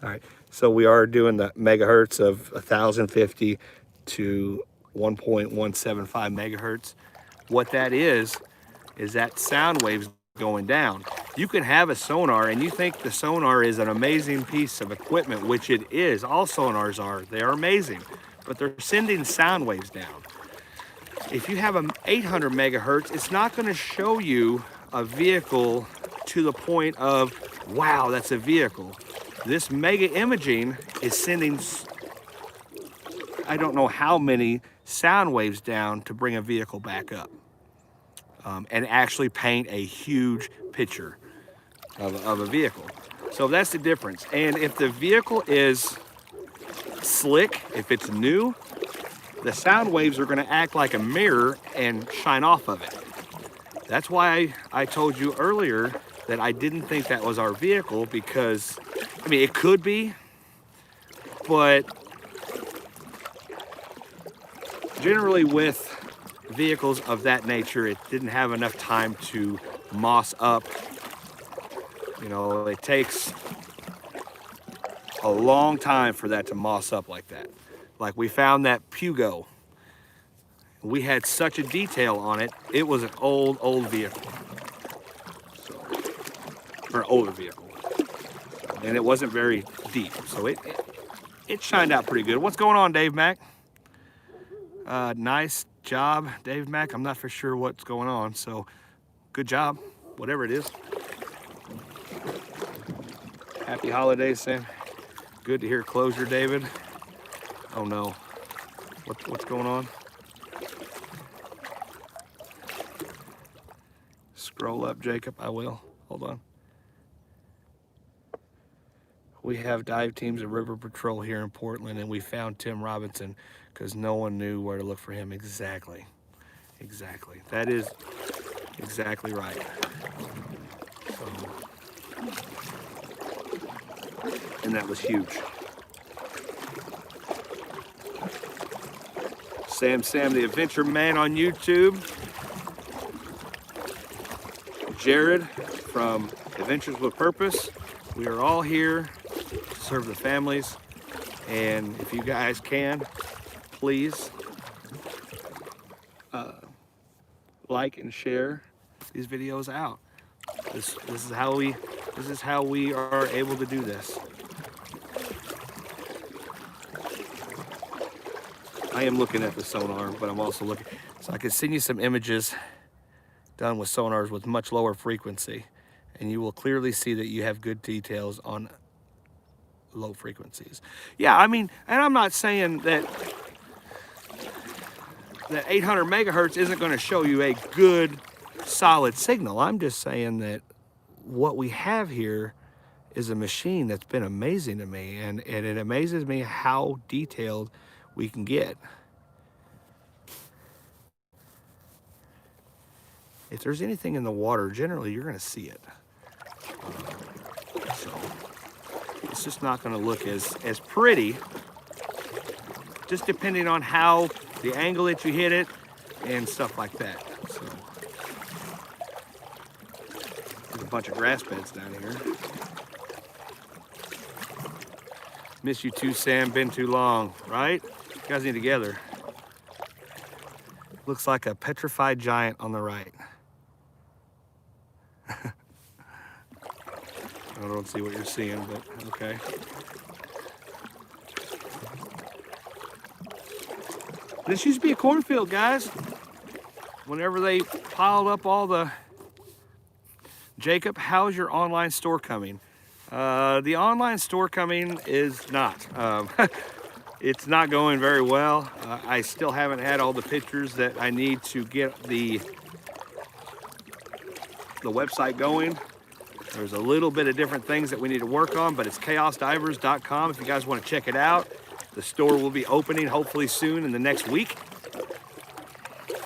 All right, so we are doing the megahertz of 1050 to 1.175 megahertz. What that is that sound waves going down. You can have a sonar and you think the sonar is an amazing piece of equipment, which it is. All sonars are, they are amazing, but they're sending sound waves down. If you have an 800 megahertz, it's not gonna show you a vehicle to the point of, wow, that's a vehicle. This mega imaging is sending, I don't know how many sound waves down to bring a vehicle back up and actually paint a huge picture. of a vehicle. So that's the difference. And if the vehicle is slick, if it's new, the sound waves are going to act like a mirror and shine off of it. That's why I told you earlier that I didn't think that was our vehicle, because, I mean, it could be, but generally with vehicles of that nature, it didn't have enough time to moss up. You know, it takes a long time for that to moss up like that. Like we found that Pugo. We had such a detail on it. It was an old vehicle. So, or an older vehicle. And it wasn't very deep. So it shined out pretty good. What's going on, Dave Mack? Nice job, Dave Mack. I'm not for sure what's going on. So good job, whatever it is. Happy holidays, Sam. Good to hear closure, David. Oh no. What's going on? Scroll up, Jacob. I will. Hold on. We have dive teams and river patrol here in Portland, and we found Tim Robinson because no one knew where to look for him. Exactly. Exactly. That is exactly right. So, and that was huge. Sam the Adventure Man on YouTube. Jared from Adventures with Purpose. We are all here to serve the families. And if you guys can, please like and share these videos out. This is how we are able to do this. I am looking at the sonar, but I'm also looking, so I can send you some images done with sonars with much lower frequency, and you will clearly see that you have good details on low frequencies. Yeah, I mean, and I'm not saying that 800 megahertz isn't going to show you a good solid signal. I'm just saying that what we have here is a machine that's been amazing to me, and it amazes me how detailed we can get. If there's anything in the water, generally you're going to see it. So it's just not going to look as pretty, just depending on how the angle that you hit it and stuff like that. So there's a bunch of grass beds down here. Miss you too, Sam. Been too long, right? You guys need together. Looks like a petrified giant on the right. I don't see what you're seeing, but okay. This used to be a cornfield, guys. Whenever they piled up all the... Jacob, how's your online store coming? The online store coming is not. It's not going very well. I still haven't had all the pictures that I need to get the website going. There's a little bit of different things that we need to work on, but it's chaosdivers.com if you guys want to check it out. The store will be opening hopefully soon in the next week.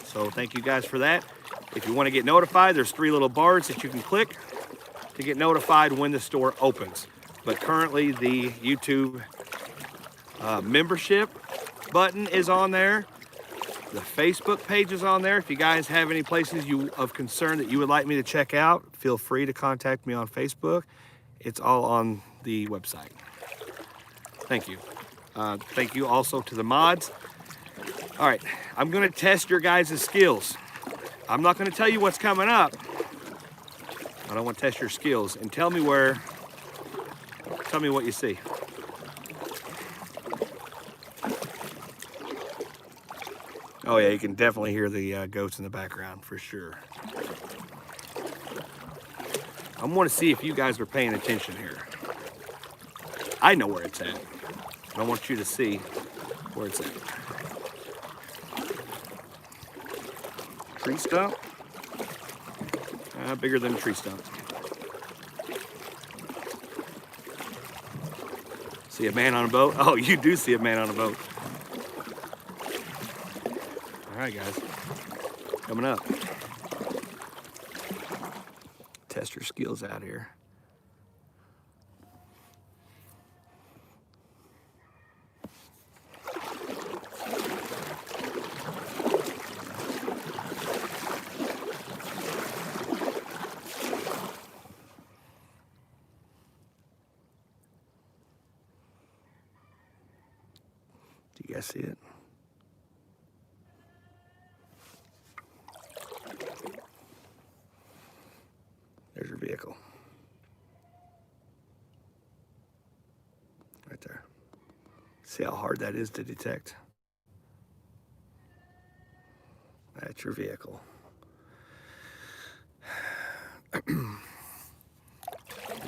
So thank you guys for that. If you want to get notified, there's 3 little bars that you can click to get notified when the store opens. But currently the YouTube membership button is on there. The Facebook page is on there. If you guys have any places of concern that you would like me to check out, feel free to contact me on Facebook. It's all on the website. Thank you. Thank you also to the mods. All right, I'm gonna test your guys' skills. I'm not gonna tell you what's coming up. I don't want to test your skills. And tell me what you see. Oh yeah, you can definitely hear the goats in the background for sure. I want to see if you guys are paying attention here. I know where it's at. I want you to see where it's at. Tree stump. Bigger than a tree stump. See a man on a boat? Oh, you do see a man on a boat. All right, guys, coming up. Test your skills out here. Do you guys see it? There's your vehicle. Right there. See how hard that is to detect? That's your vehicle.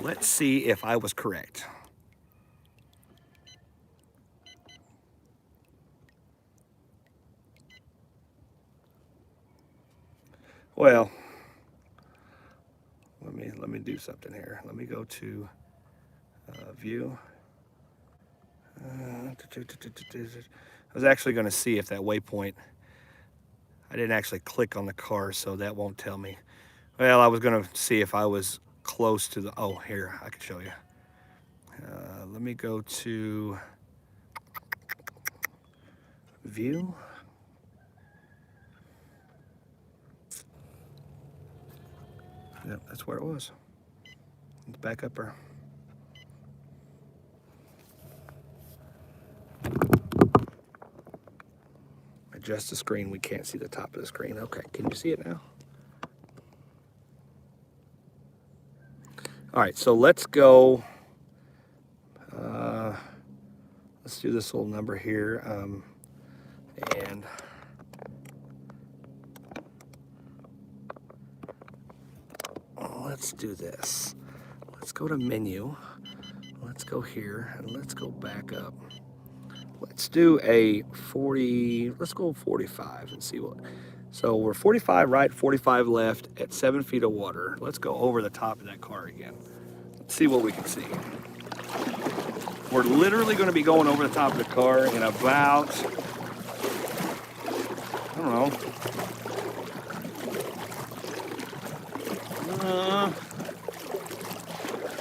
Let's see if I was correct. Well, let me do something here. Let me go to view. I was actually going to see if that waypoint. I didn't actually click on the car, so that won't tell me. Well, I was going to see if I was close to the. Oh, here I can show you. Let me go to view. Yep, that's where it was. Let's back up her. Adjust the screen. We can't see the top of the screen. Okay, can you see it now? All right, so let's go. Let's do this little number here. And let's do this. Let's go to menu. Let's go here and let's go back up. Let's do a 40, let's go 45 and see what. So we're 45 right, 45 left at 7 feet of water. Let's go over the top of that car again. Let's see what we can see. We're literally going to be going over the top of the car in about, I don't know,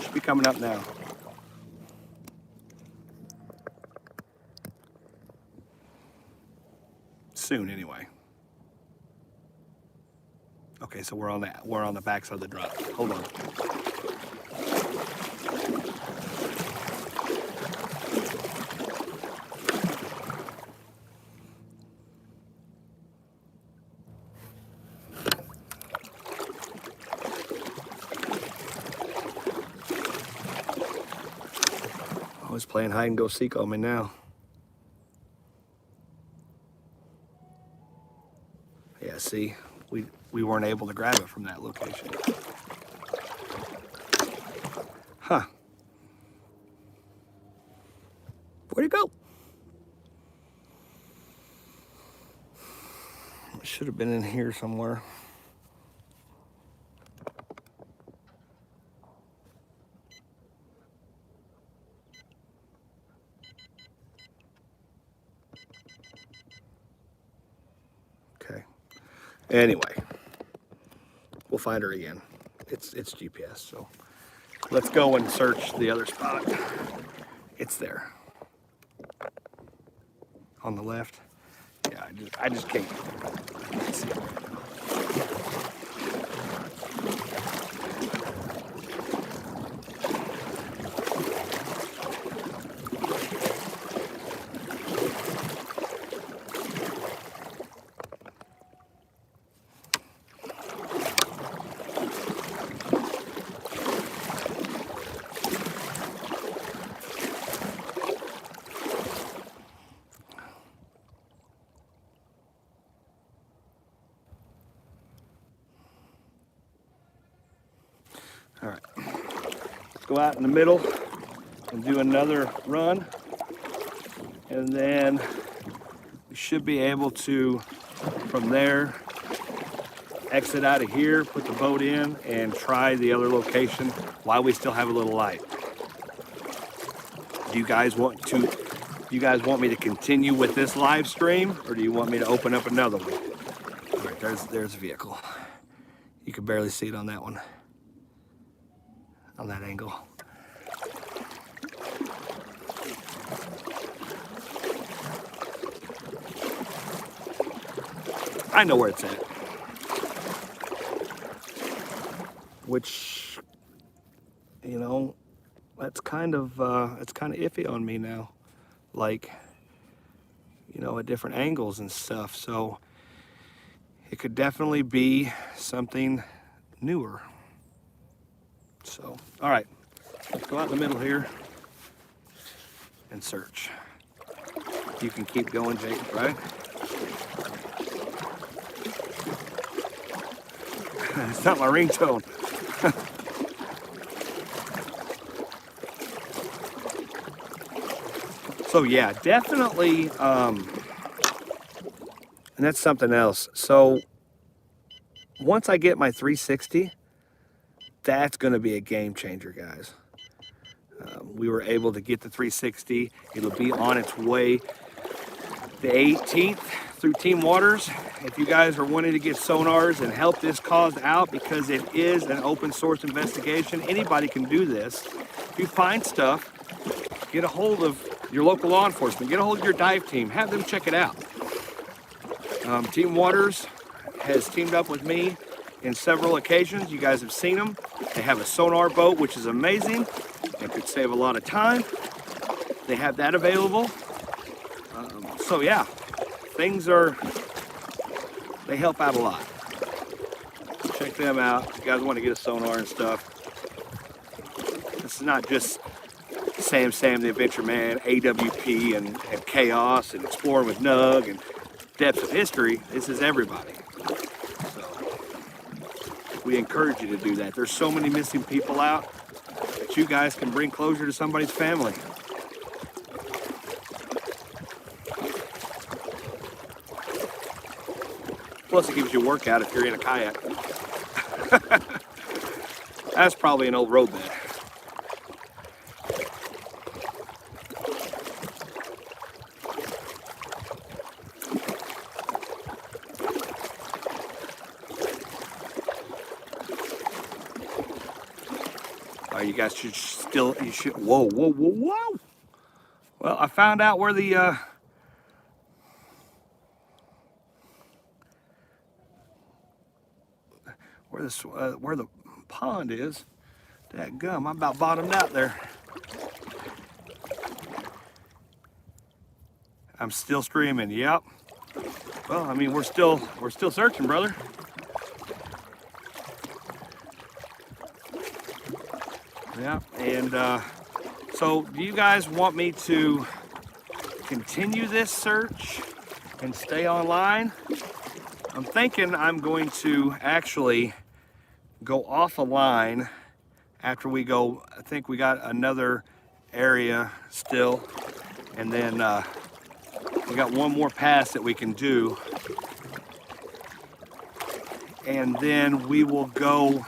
should be coming up now. Soon, anyway. Okay, so we're on the backside of the drop. Hold on. I was playing hide and go seek on me now. Yeah, see, we weren't able to grab it from that location. Huh. Where'd it go? It should have been in here somewhere. Okay. Anyway, we'll find her again. It's GPS, so let's go and search the other spot. It's there. On the left. Yeah, I just can't see it. All right, let's go out in the middle and do another run. And then we should be able to, from there, exit out of here, put the boat in, and try the other location while we still have a little light. Do you guys want me to continue with this live stream, or do you want me to open up another one? All right, there's a vehicle. You can barely see it on that one, on that angle. I know where it's at. Which, you know, it's kind of iffy on me now. Like, you know, at different angles and stuff. So it could definitely be something newer. So, all right, let's go out in the middle here and search. You can keep going, Jacob, right? It's not my ringtone. So yeah, definitely, and that's something else. So once I get my 360, that's going to be a game changer, guys. We were able to get the 360. It'll be on its way the 18th through Team Waters. If you guys are wanting to get sonars and help this cause out, because it is an open source investigation, anybody can do this. If you find stuff, get a hold of your local law enforcement, get a hold of your dive team, have them check it out. Team Waters has teamed up with me in several occasions. You guys have seen them. They have a sonar boat, which is amazing. It could save a lot of time. They have that available. So yeah, they help out a lot. Check them out if you guys want to get a sonar and stuff. This is not just Sam the Adventure Man, AWP, and Chaos, and Exploring with Nug, and Depths of History. This is everybody. So we encourage you to do that. There's so many missing people out that you guys can bring closure to somebody's family. Plus, it gives you a workout if you're in a kayak. That's probably an old road bed. You guys should whoa. Well, I found out where the, where the pond is. Dadgum, I'm about bottomed out there. I'm still streaming, yep. Well, I mean, we're still searching, brother. Yeah, and so do you guys want me to continue this search and stay online? I'm thinking I'm going to actually go off a line after we go. I think we got another area still, and then we got one more pass that we can do, and then we will go.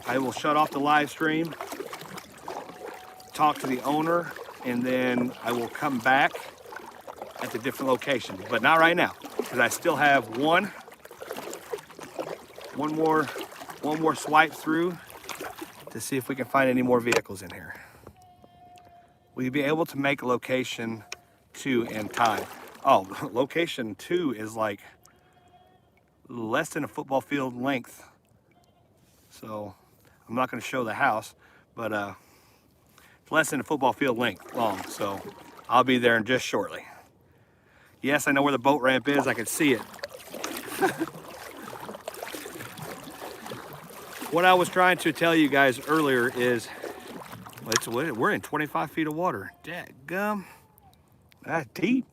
I will shut off the live stream, talk to the owner, and then I will come back at the different locations, but not right now, because I still have one more swipe through to see if we can find any more vehicles in here. Will you be able to make location 2 in time? Oh, location 2 is like less than a football field length. So I'm not going to show the house, but it's less than a football field length long. So I'll be there in just shortly. Yes, I know where the boat ramp is. I can see it. What I was trying to tell you guys earlier is, we're in 25 feet of water. Dadgum, that's deep.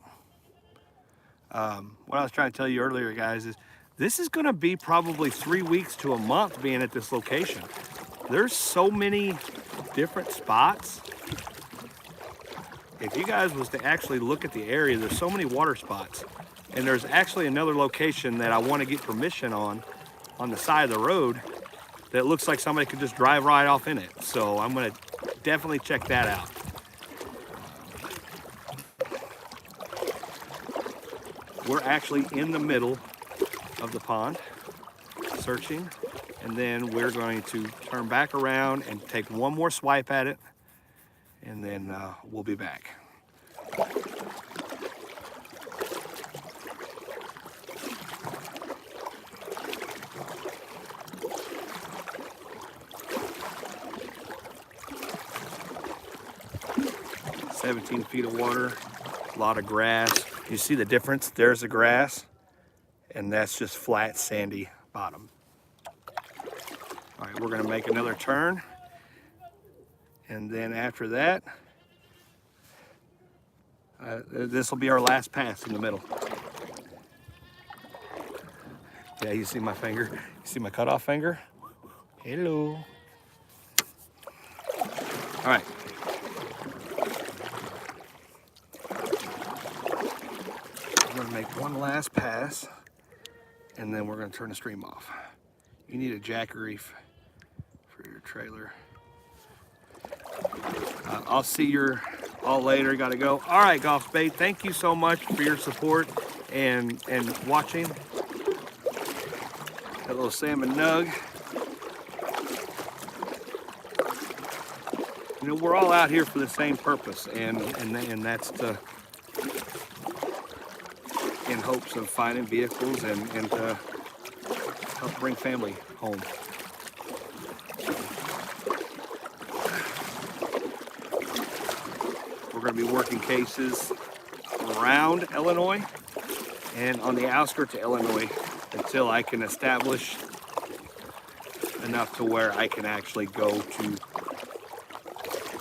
What I was trying to tell you earlier, guys, is this is going to be probably 3 weeks to a month being at this location. There's so many different spots. If you guys was to actually look at the area, there's so many water spots. And there's actually another location that I want to get permission on the side of the road, that looks like somebody could just drive right off in it. So I'm going to definitely check that out. we're actually in the middle of the pond searching, and then we're going to turn back around and take one more swipe at it, and then we'll be back. "17 feet of water, a lot of grass." You see the difference? There's the grass, and that's just flat, sandy bottom. All right, we're gonna make another turn, and then after that, this will be our last pass in the middle. Yeah, you see my finger? You see my cutoff finger? Hello. All right. I'm gonna make one last pass, and then we're gonna turn the stream off. You need a jack reef for your trailer. I'll see you all later. Gotta go. All right, Golf Bait, thank you so much for your support and watching. That little salmon nug. You know, we're all out here for the same purpose, and that's in hopes of finding vehicles and to help bring family home. We're going to be working cases around Illinois and on the outskirts of Illinois until I can establish enough to where I can actually go to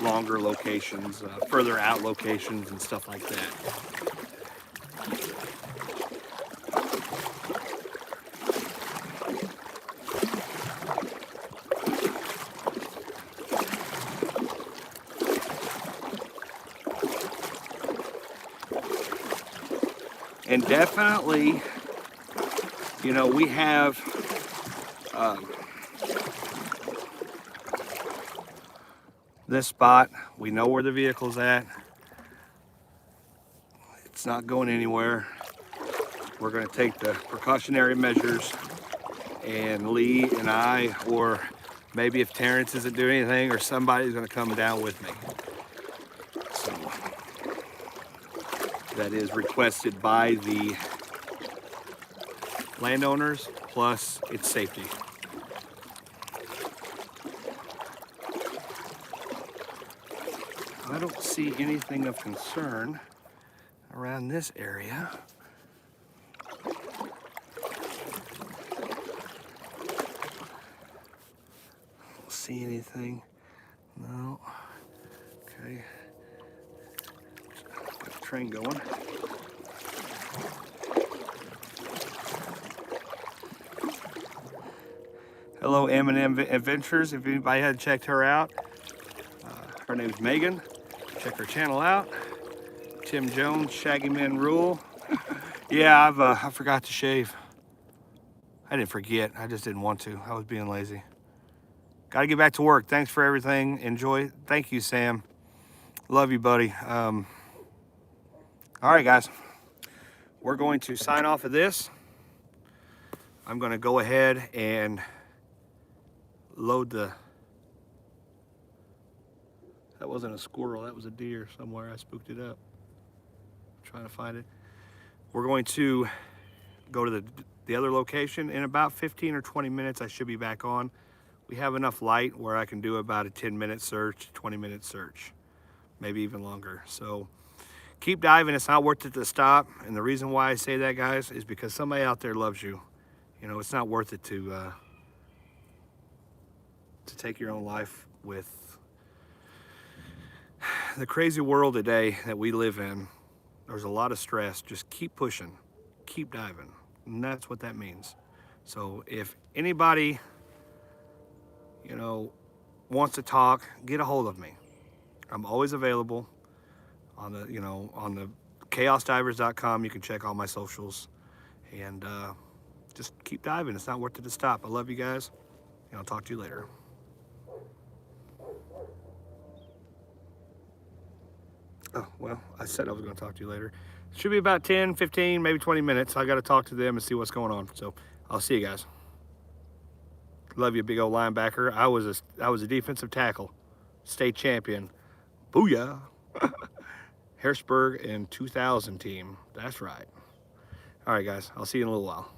longer locations, further out locations and stuff like that. And definitely, you know, we have this spot. We know where the vehicle's at. It's not going anywhere. We're going to take the precautionary measures, and Lee and I, or maybe if Terrence isn't doing anything, or somebody's going to come down with me. So that is requested by the landowners, plus its safety. I don't see anything of concern around this area. Don't see anything. No. Okay. Got the train going. Hello, M&M Adventures. If anybody hadn't checked her out, her name's Megan. Check her channel out. Tim Jones, Shaggy Men Rule. Yeah, I forgot to shave. I didn't forget. I just didn't want to. I was being lazy. Got to get back to work. Thanks for everything. Enjoy. Thank you, Sam. Love you, buddy. All right, guys. We're going to sign off of this. I'm going to go ahead and load the... That wasn't a squirrel, that was a deer somewhere. I spooked it up. I'm trying to find it. We're going to go to the other location. In about 15 or 20 minutes, I should be back on. We have enough light where I can do about a 10-minute search, 20-minute search, maybe even longer. So keep diving. It's not worth it to stop. And the reason why I say that, guys, is because somebody out there loves you. You know, it's not worth it to take your own life with the crazy world today that we live in. There's a lot of stress. Just keep pushing, keep diving, and that's what that means. So if anybody, you know, wants to talk, get a hold of me. I'm always available on the, you know, on the chaosdivers.com. You can check all my socials, and just keep diving. It's not worth it to stop. I love you guys, and I'll talk to you later. Oh, well, I said I was going to talk to you later. Should be about 10, 15, maybe 20 minutes. I got to talk to them and see what's going on. So I'll see you guys. Love you, big old linebacker. I was a defensive tackle, state champion. Booyah. Harrisburg in 2000 team. That's right. All right, guys. I'll see you in a little while.